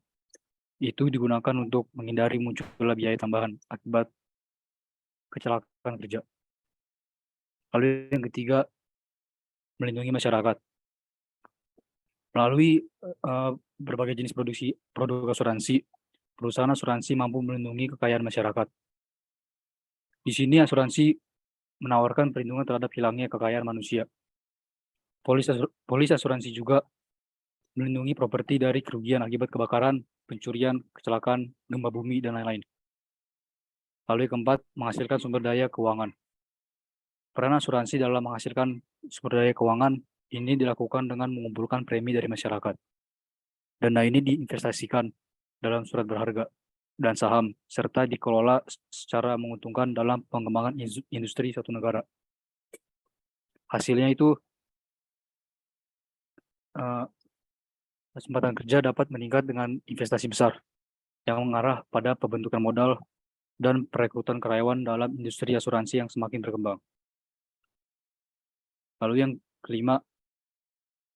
itu digunakan untuk menghindari munculnya biaya tambahan akibat kecelakaan kerja. Lalu yang ketiga, melindungi masyarakat. Melalui berbagai jenis produk asuransi, perusahaan asuransi mampu melindungi kekayaan masyarakat. Di sini asuransi menawarkan perlindungan terhadap hilangnya kekayaan manusia. Polis asuransi juga melindungi properti dari kerugian akibat kebakaran, pencurian, kecelakaan, gempa bumi, dan lain-lain. Lalu yang keempat, menghasilkan sumber daya keuangan. Peran asuransi dalam menghasilkan sumber daya keuangan ini dilakukan dengan mengumpulkan premi dari masyarakat. Dana ini diinvestasikan dalam surat berharga dan saham, serta dikelola secara menguntungkan dalam pengembangan industri suatu negara. Hasilnya itu kesempatan kerja dapat meningkat dengan investasi besar yang mengarah pada pembentukan modal dan perekrutan karyawan dalam industri asuransi yang semakin berkembang. Lalu yang kelima,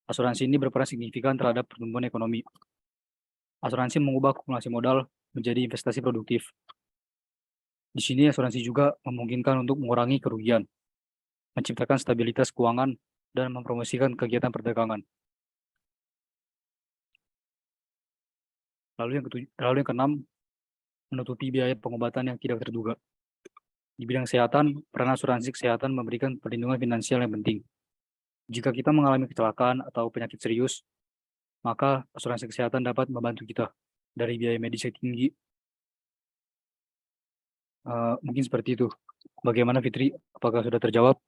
asuransi ini berperan signifikan terhadap pertumbuhan ekonomi. Asuransi mengubah akumulasi modal menjadi investasi produktif. Di sini asuransi juga memungkinkan untuk mengurangi kerugian, menciptakan stabilitas keuangan, dan mempromosikan kegiatan perdagangan. Lalu yang keenam, menutupi biaya pengobatan yang tidak terduga. Di bidang kesehatan, peran asuransi kesehatan memberikan perlindungan finansial yang penting. Jika kita mengalami kecelakaan atau penyakit serius, maka asuransi kesehatan dapat membantu kita dari biaya medis yang tinggi. Mungkin seperti itu. Bagaimana Fitri? Apakah sudah terjawab?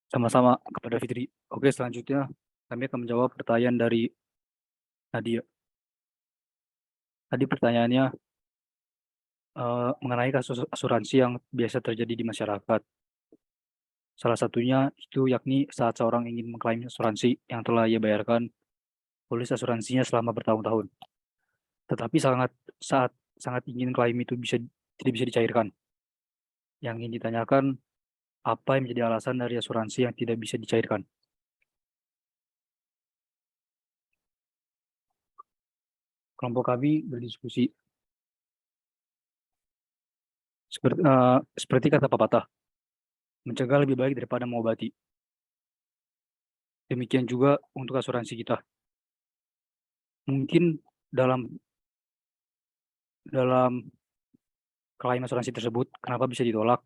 Sama-sama kepada Fitri. Oke, selanjutnya kami akan menjawab pertanyaan dari Nadia. Tadi pertanyaannya mengenai kasus asuransi yang biasa terjadi di masyarakat. Salah satunya itu yakni saat seorang ingin mengklaim asuransi yang telah ia bayarkan polis asuransinya selama bertahun-tahun. Tetapi saat sangat ingin klaim itu tidak bisa dicairkan. Yang ingin ditanyakan, apa yang menjadi alasan dari asuransi yang tidak bisa dicairkan? Kelompok kami berdiskusi. Seperti kata pepatah, mencegah lebih baik daripada mengobati. Demikian juga untuk asuransi kita. Mungkin dalam klaim asuransi tersebut, kenapa bisa ditolak?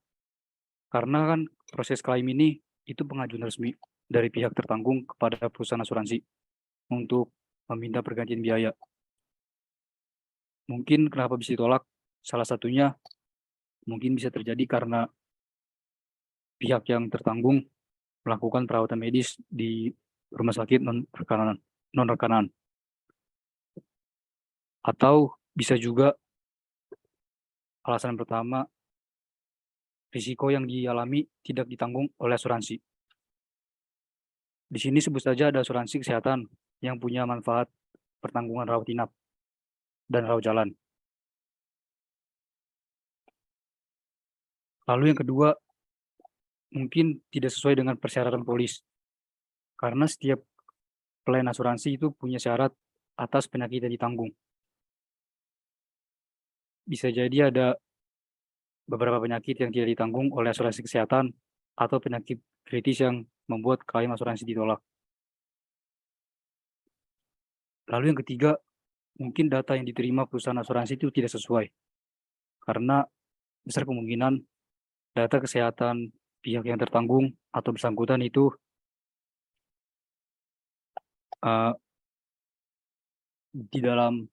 Karena kan proses klaim ini itu pengajuan resmi dari pihak tertanggung kepada perusahaan asuransi untuk meminta pergantian biaya. Mungkin kenapa bisa ditolak? Salah satunya mungkin bisa terjadi karena pihak yang tertanggung melakukan perawatan medis di rumah sakit non-rekanan. Atau bisa juga alasan pertama, risiko yang dialami tidak ditanggung oleh asuransi. Di sini sebut saja ada asuransi kesehatan yang punya manfaat pertanggungan rawat inap dan rawat jalan. Lalu yang kedua, mungkin tidak sesuai dengan persyaratan polis. Karena setiap pelayan asuransi itu punya syarat atas penyakit yang ditanggung. Bisa jadi ada beberapa penyakit yang tidak ditanggung oleh asuransi kesehatan atau penyakit kritis yang membuat klaim asuransi ditolak. Lalu yang ketiga, mungkin data yang diterima perusahaan asuransi itu tidak sesuai. Karena besar kemungkinan data kesehatan pihak yang tertanggung atau bersangkutan itu di dalam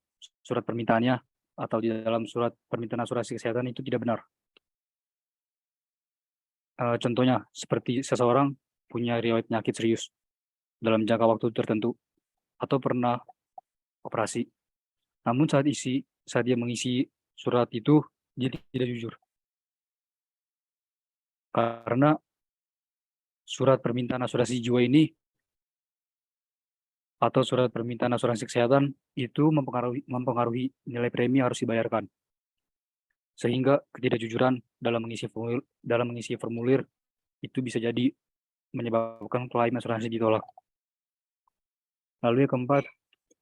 surat permintaannya atau di dalam surat permintaan asuransi kesehatan itu tidak benar. Contohnya, seperti seseorang punya riwayat penyakit serius dalam jangka waktu tertentu atau pernah operasi. Namun saat dia mengisi surat itu, dia tidak jujur. Karena surat permintaan asuransi jiwa ini atau surat permintaan asuransi kesehatan itu mempengaruhi nilai premi yang harus dibayarkan. Sehingga ketidakjujuran dalam mengisi formulir itu bisa jadi menyebabkan klaim asuransi ditolak. Lalu yang keempat,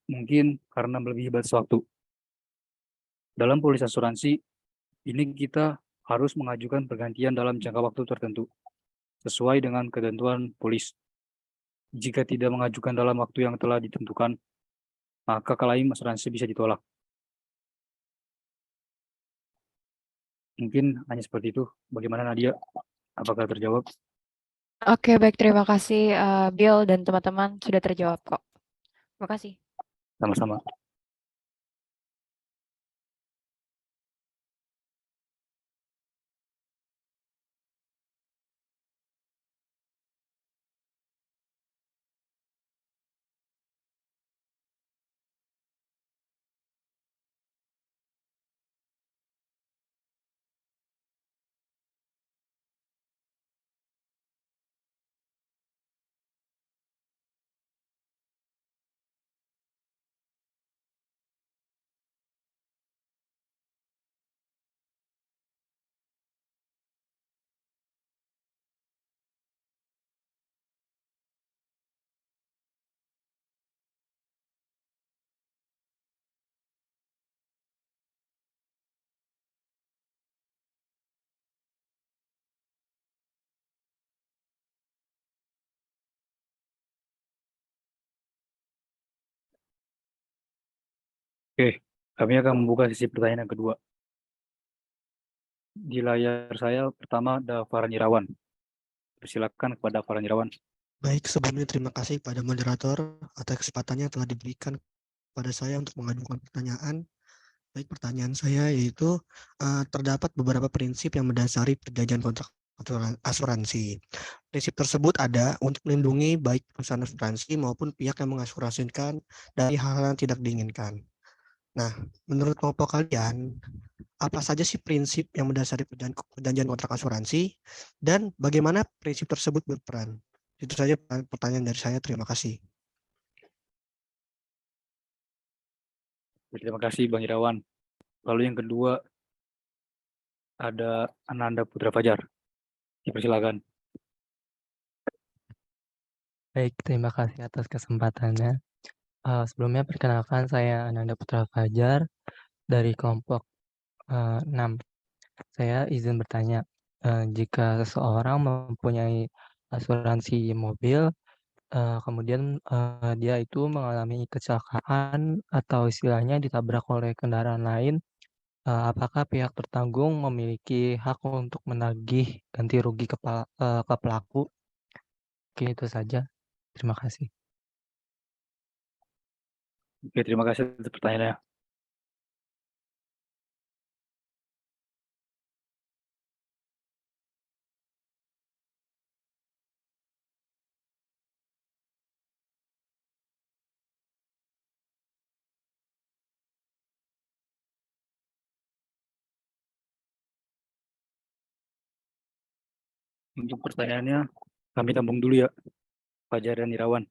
mungkin karena melebihi batas waktu. Dalam polis asuransi, ini kita harus mengajukan pergantian dalam jangka waktu tertentu, sesuai dengan ketentuan polis. Jika tidak mengajukan dalam waktu yang telah ditentukan, maka klaim asuransi bisa ditolak. Mungkin hanya seperti itu. Bagaimana Nadia? Apakah terjawab? Oke, baik. Terima kasih Bill dan teman-teman sudah terjawab kok. Terima kasih. Sama-sama. Oke, kami akan membuka sesi pertanyaan yang kedua. Di layar saya pertama ada Farhan Irawan. Persilakan kepada Farhan Irawan. Baik, sebelumnya terima kasih kepada moderator atas kesempatannya telah diberikan kepada saya untuk mengajukan pertanyaan. Baik, pertanyaan saya yaitu terdapat beberapa prinsip yang mendasari perjanjian kontrak asuransi. Prinsip tersebut ada untuk melindungi baik perusahaan asuransi maupun pihak yang mengasuransikan dari hal-hal yang tidak diinginkan. Nah, menurut kelompok kalian, apa saja sih prinsip yang mendasari perjanjian kontrak asuransi dan bagaimana prinsip tersebut berperan? Itu saja pertanyaan dari saya. Terima kasih. Terima kasih Bang Irawan. Lalu yang kedua ada Ananda Putra Fajar. Dipersilakan. Baik, terima kasih atas kesempatannya. Sebelumnya perkenalkan saya Ananda Putra Fajar dari kelompok 6. Saya izin bertanya, jika seseorang mempunyai asuransi mobil, kemudian dia itu mengalami kecelakaan atau istilahnya ditabrak oleh kendaraan lain, apakah pihak tertanggung memiliki hak untuk menagih ganti rugi ke pelaku? Mungkin itu saja. Terima kasih. Oke, terima kasih atas pertanyaannya. Untuk pertanyaannya, kami tampung dulu ya, Fajar dan Irawan.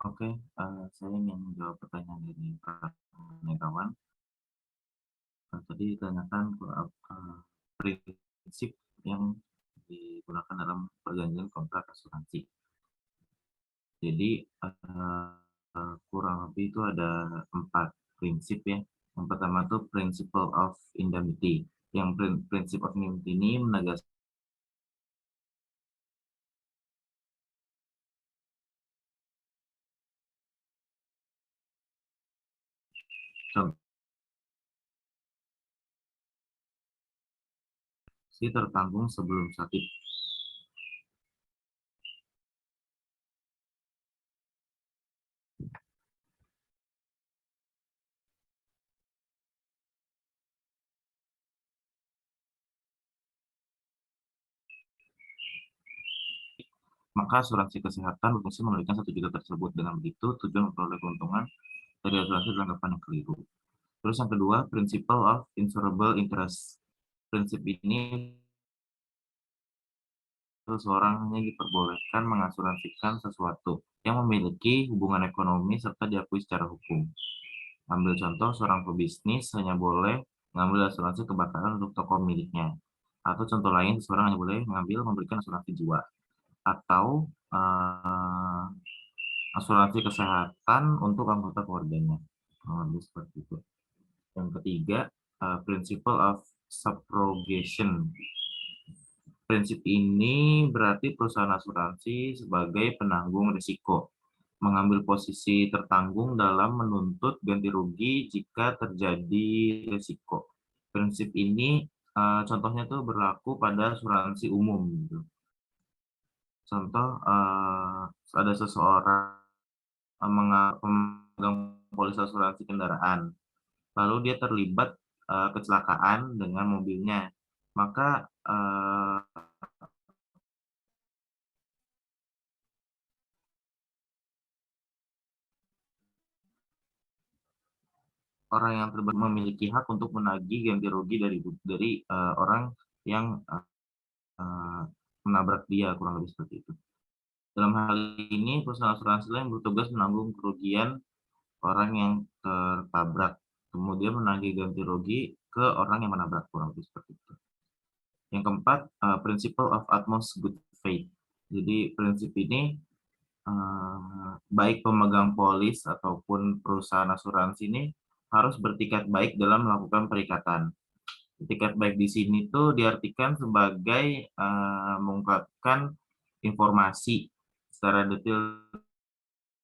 Oke, saya ingin menjawab pertanyaan dari Pak Negawan. Tadi ditanyakan prinsip yang digunakan dalam perjanjian kontrak asuransi. Jadi kurang lebih itu ada 4 prinsip ya. Yang pertama itu principle of indemnity. Yang prinsip of indemnity ini menegaskan si tertanggung sebelum sakit. Maka asuransi kesehatan berfungsi memberikan 1 juta tersebut. Dengan begitu, tujuan memperoleh keuntungan dari asuransi dalam anggapan yang keliru. Terus yang kedua, principle of insurable interest. Prinsip ini seseorang hanya diperbolehkan mengasuransikan sesuatu yang memiliki hubungan ekonomi serta diakui secara hukum. Ambil contoh, seorang pebisnis hanya boleh mengambil asuransi kebakaran untuk toko miliknya. Atau contoh lain, seseorang hanya boleh memberikan asuransi jiwa. Atau asuransi kesehatan untuk anggota keluarganya. Seperti itu. Yang ketiga, principle of subrogation. Prinsip ini berarti perusahaan asuransi sebagai penanggung risiko, mengambil posisi tertanggung dalam menuntut ganti rugi jika terjadi risiko. Prinsip ini contohnya tuh berlaku pada asuransi umum gitu. Contoh ada seseorang memegang polis asuransi kendaraan, lalu dia terlibat kecelakaan dengan mobilnya, maka orang yang terlibat memiliki hak untuk menagih ganti rugi dari orang yang menabrak dia, kurang lebih seperti itu. Dalam hal ini, perusahaan asuransi lain bertugas menanggung kerugian orang yang tertabrak, kemudian menagih ganti rugi ke orang yang menabrak, kurang lebih seperti itu. Yang keempat, principle of utmost good faith. Jadi prinsip ini baik pemegang polis ataupun perusahaan asuransi ini harus bertikat baik dalam melakukan perikatan. Etikat baik di sini tuh diartikan sebagai mengungkapkan informasi secara detail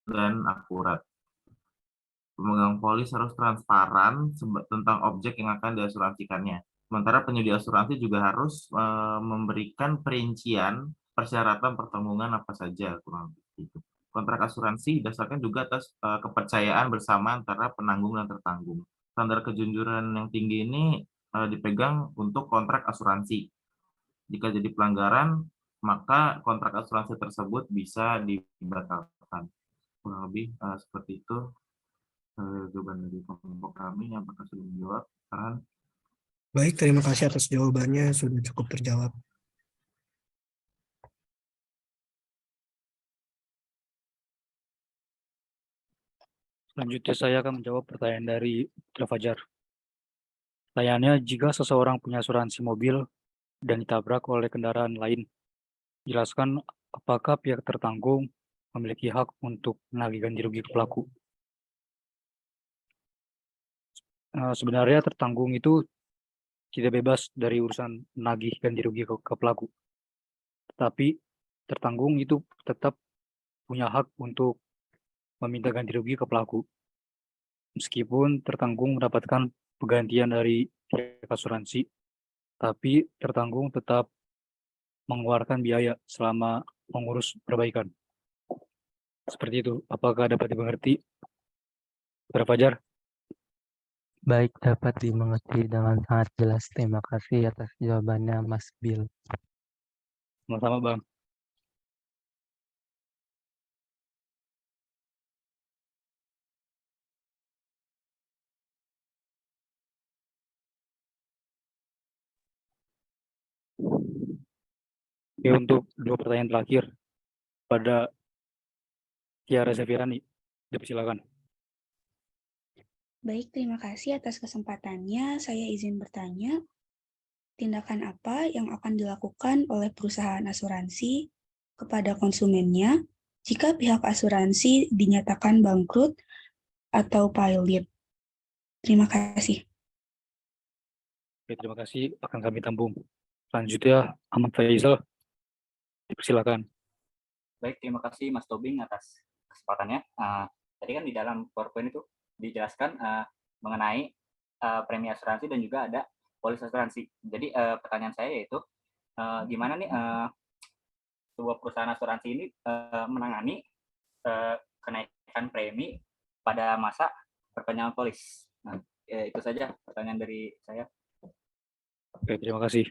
dan akurat. Pemegang polis harus transparan tentang objek yang akan diasuransikannya. Sementara penyedia asuransi juga harus memberikan perincian persyaratan pertanggungan apa saja, kurang lebih itu. Kontrak asuransi didasarkan juga atas kepercayaan bersama antara penanggung dan tertanggung. Standar kejujuran yang tinggi ini dipegang untuk kontrak asuransi. Jika jadi pelanggaran, maka kontrak asuransi tersebut bisa dibatalkan. Kurang lebih seperti itu jawaban dari kelompok kami. Apakah sudah menjawab? Farhan? Baik, terima kasih atas jawabannya, sudah cukup terjawab. Selanjutnya saya akan menjawab pertanyaan dari Putra Fajar. Pertanyaannya, jika seseorang punya asuransi mobil dan ditabrak oleh kendaraan lain, jelaskan apakah pihak tertanggung memiliki hak untuk menagih ganti rugi ke pelaku. Sebenarnya tertanggung itu tidak bebas dari urusan menagih ganti rugi ke pelaku. Tetapi tertanggung itu tetap punya hak untuk meminta ganti rugi ke pelaku. Meskipun tertanggung mendapatkan penggantian dari pihak asuransi, tapi tertanggung tetap mengeluarkan biaya selama mengurus perbaikan. Seperti itu. Apakah dapat dimengerti? Putra Fajar? Baik, dapat dimengerti dengan sangat jelas. Terima kasih atas jawabannya, Mas Bill. Sama-sama, Bang. Oke, untuk 2 pertanyaan terakhir, pada Tiara Safirani, dipersilakan. Baik, terima kasih atas kesempatannya. Saya izin bertanya, tindakan apa yang akan dilakukan oleh perusahaan asuransi kepada konsumennya jika pihak asuransi dinyatakan bangkrut atau pilot? Terima kasih. Oke, terima kasih. Akan kami tampung. Selanjutnya, Ahmad Faisal, dipersilakan. Baik, terima kasih Mas Tobing atas kesempatannya. Tadi kan di dalam PowerPoint itu dijelaskan mengenai premi asuransi dan juga ada polis asuransi. Jadi pertanyaan saya yaitu gimana nih sebuah perusahaan asuransi ini menangani kenaikan premi pada masa perpanjangan polis. Nah, itu saja pertanyaan dari saya. Oke, terima kasih.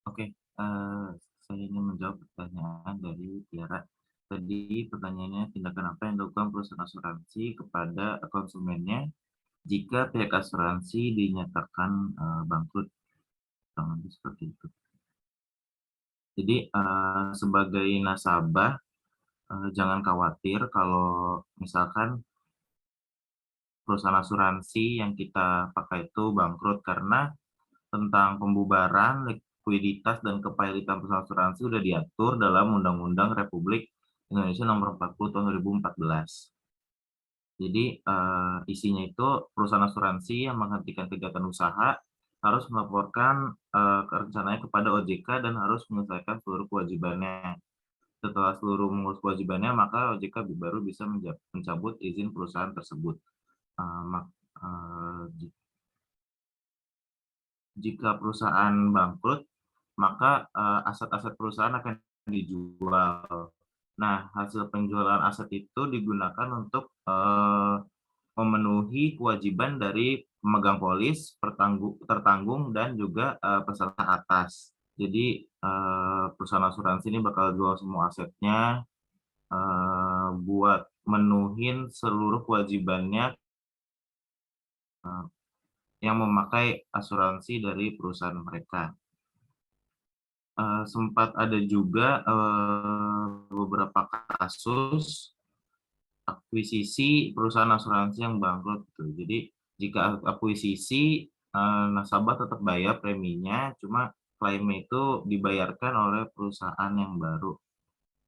Oke, saya ingin menjawab pertanyaan dari Tiara. Tadi pertanyaannya, tindakan apa yang dilakukan perusahaan asuransi kepada konsumennya jika pihak asuransi dinyatakan bangkrut, kurang lebih seperti itu. Jadi sebagai nasabah jangan khawatir kalau misalkan perusahaan asuransi yang kita pakai itu bangkrut, karena tentang pembubaran, likuiditas, dan kepahitian perusahaan asuransi sudah diatur dalam Undang-Undang Republik Indonesia Nomor 40 Tahun 2014. Jadi isinya itu perusahaan asuransi yang menghentikan kegiatan usaha harus melaporkan rencananya kepada OJK dan harus menyelesaikan seluruh kewajibannya. Setelah seluruh mengurus kewajibannya, maka OJK baru bisa mencabut izin perusahaan tersebut. Jika perusahaan bangkrut, maka aset-aset perusahaan akan dijual. Nah, hasil penjualan aset itu digunakan untuk memenuhi kewajiban dari pemegang polis, tertanggung, dan juga peserta atas. Jadi perusahaan asuransi ini bakal jual semua asetnya buat menuhin seluruh kewajibannya yang memakai asuransi dari perusahaan mereka. Sempat ada juga beberapa kasus akuisisi perusahaan asuransi yang bangkrut gitu. Jadi jika akuisisi nasabah tetap bayar preminya, cuma klaimnya itu dibayarkan oleh perusahaan yang baru.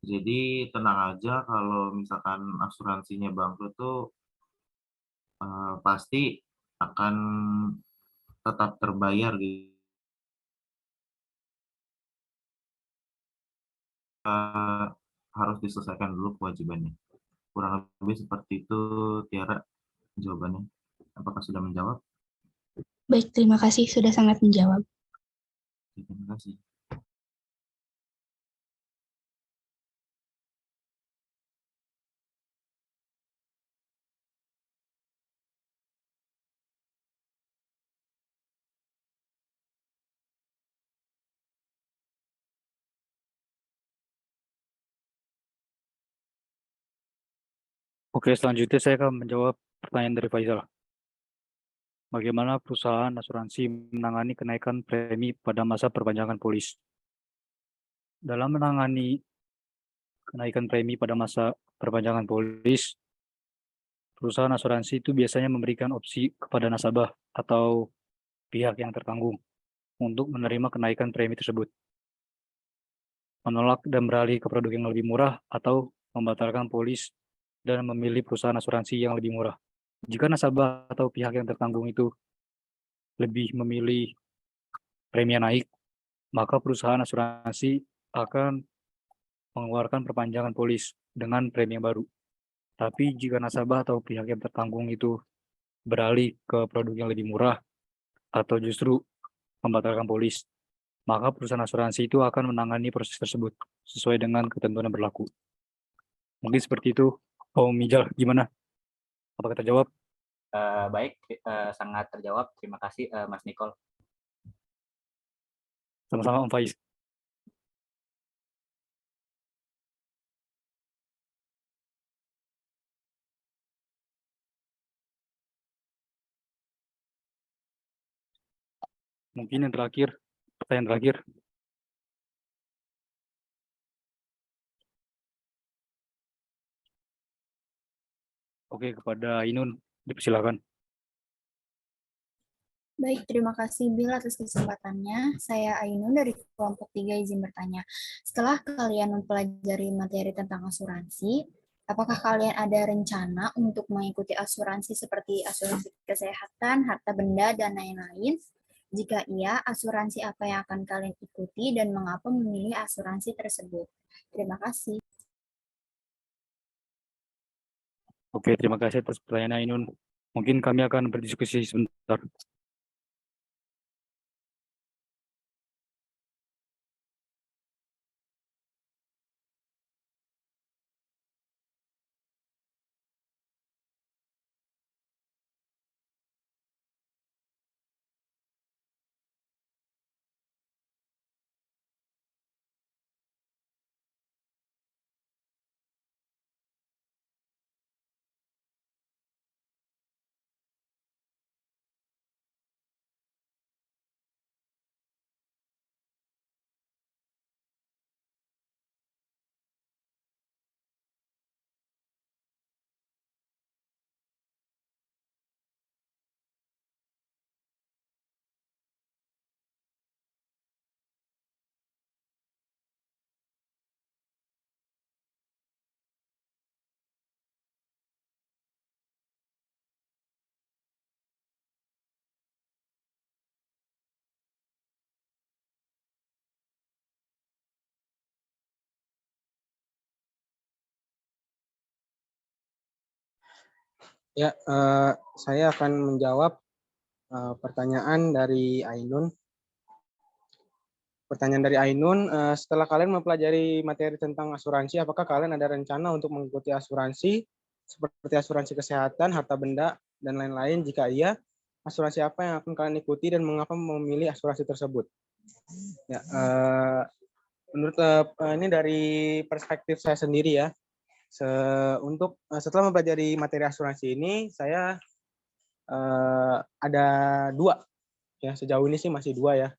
Jadi tenang aja kalau misalkan asuransinya bangkrut tuh pasti akan tetap terbayar gitu. Harus diselesaikan dulu kewajibannya. Kurang lebih seperti itu, Tiara, jawabannya. Apakah sudah menjawab? Baik, terima kasih sudah sangat menjawab. Terima kasih. Oke, selanjutnya saya akan menjawab pertanyaan dari Faisal. Bagaimana perusahaan asuransi menangani kenaikan premi pada masa perpanjangan polis? Dalam menangani kenaikan premi pada masa perpanjangan polis, perusahaan asuransi itu biasanya memberikan opsi kepada nasabah atau pihak yang tertanggung untuk menerima kenaikan premi tersebut, menolak dan beralih ke produk yang lebih murah, atau membatalkan polis dan memilih perusahaan asuransi yang lebih murah. Jika nasabah atau pihak yang tertanggung itu lebih memilih premi yang naik, maka perusahaan asuransi akan mengeluarkan perpanjangan polis dengan premi yang baru. Tapi jika nasabah atau pihak yang tertanggung itu beralih ke produk yang lebih murah atau justru membatalkan polis, maka perusahaan asuransi itu akan menangani proses tersebut sesuai dengan ketentuan yang berlaku. Mungkin seperti itu. Oh, Mijal, gimana? Apakah terjawab? Baik, sangat terjawab. Terima kasih, Mas Nicole. Sama-sama, Om Faiz. Mungkin yang terakhir, pertanyaan terakhir. Oke, kepada Ainun, dipersilakan. Baik, terima kasih Bill atas kesempatannya. Saya Ainun dari kelompok 3 izin bertanya. Setelah kalian mempelajari materi tentang asuransi, apakah kalian ada rencana untuk mengikuti asuransi seperti asuransi kesehatan, harta benda, dan lain-lain? Jika iya, asuransi apa yang akan kalian ikuti dan mengapa memilih asuransi tersebut? Terima kasih. Oke, terima kasih atas pertanyaan Ainun. Mungkin kami akan berdiskusi sebentar. Ya, saya akan menjawab pertanyaan dari Ainun. Pertanyaan dari Ainun, setelah kalian mempelajari materi tentang asuransi, apakah kalian ada rencana untuk mengikuti asuransi seperti asuransi kesehatan, harta benda, dan lain-lain? Jika iya, asuransi apa yang akan kalian ikuti dan mengapa memilih asuransi tersebut? Ya, menurut ini dari perspektif saya sendiri ya. Setelah mempelajari materi asuransi ini, saya ada 2 ya, sejauh ini sih masih 2 ya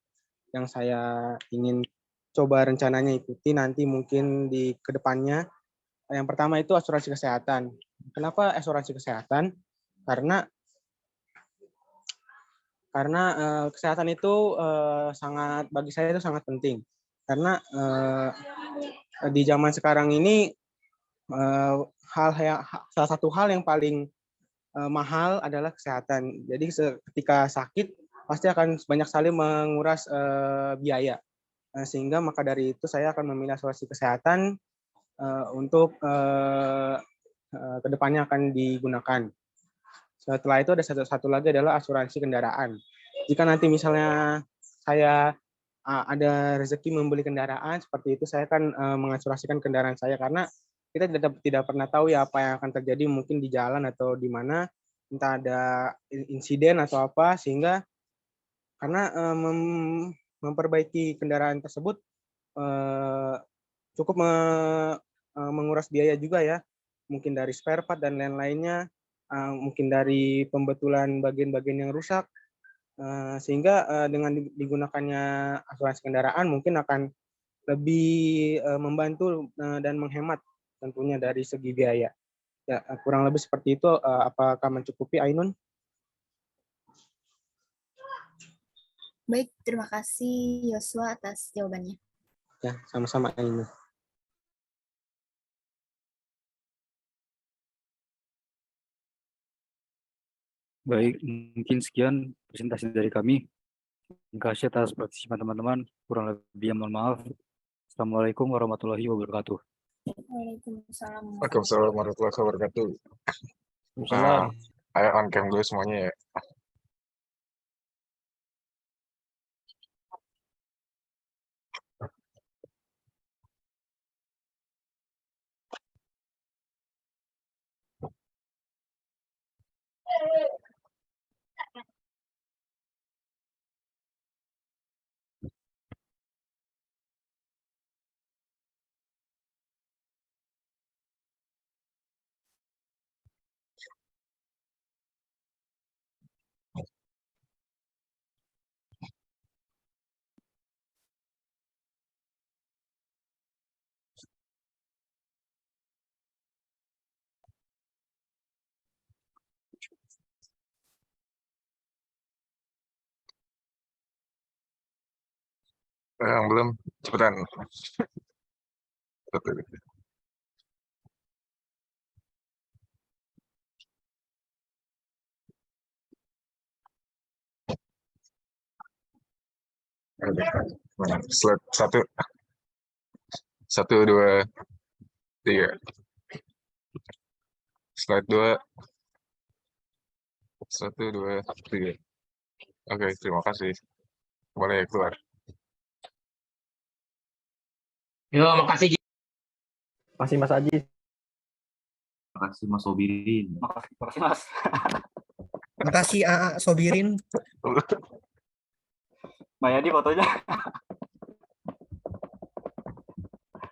yang saya ingin coba rencananya ikuti nanti mungkin di kedepannya. Yang pertama itu asuransi kesehatan. Kenapa asuransi kesehatan? Karena kesehatan itu bagi saya itu sangat penting. Karena di zaman sekarang ini salah satu hal yang paling mahal adalah kesehatan. Jadi ketika sakit pasti akan banyak sekali menguras biaya. Sehingga maka dari itu saya akan memilih asuransi kesehatan untuk kedepannya akan digunakan. Setelah itu ada satu lagi adalah asuransi kendaraan. Jika nanti misalnya saya ada rezeki membeli kendaraan seperti itu, saya akan mengasuransikan kendaraan saya karena kita tidak pernah tahu ya apa yang akan terjadi mungkin di jalan atau di mana, entah ada insiden atau apa, sehingga karena memperbaiki kendaraan tersebut cukup menguras biaya juga ya, mungkin dari spare part dan lain-lainnya, mungkin dari pembetulan bagian-bagian yang rusak, sehingga dengan digunakannya asuransi kendaraan mungkin akan lebih membantu dan menghemat tentunya dari segi biaya. Ya, kurang lebih seperti itu. Apakah mencukupi, Ainun? Baik, terima kasih Yosua atas jawabannya. Ya, sama-sama, Ainun. Baik, mungkin sekian presentasi dari kami. Terima kasih atas partisipan teman-teman. Kurang lebih mohon maaf. Assalamualaikum warahmatullahi wabarakatuh. Waalaikumsalam. Waalaikumsalam warahmatullahi wabarakatuh. Salam. Ayo on cam dulu semuanya ya. Yang belum, cepetan. Slide 1, 1, 2, 3. Slide 2, 1, 2, 3. Oke, terima kasih. Boleh keluar. Yo, makasih. Makasih Mas Aji. Makasih Mas Sobirin. Makasih Mas. Makasih AA Sobirin. Mbak Yadi fotonya.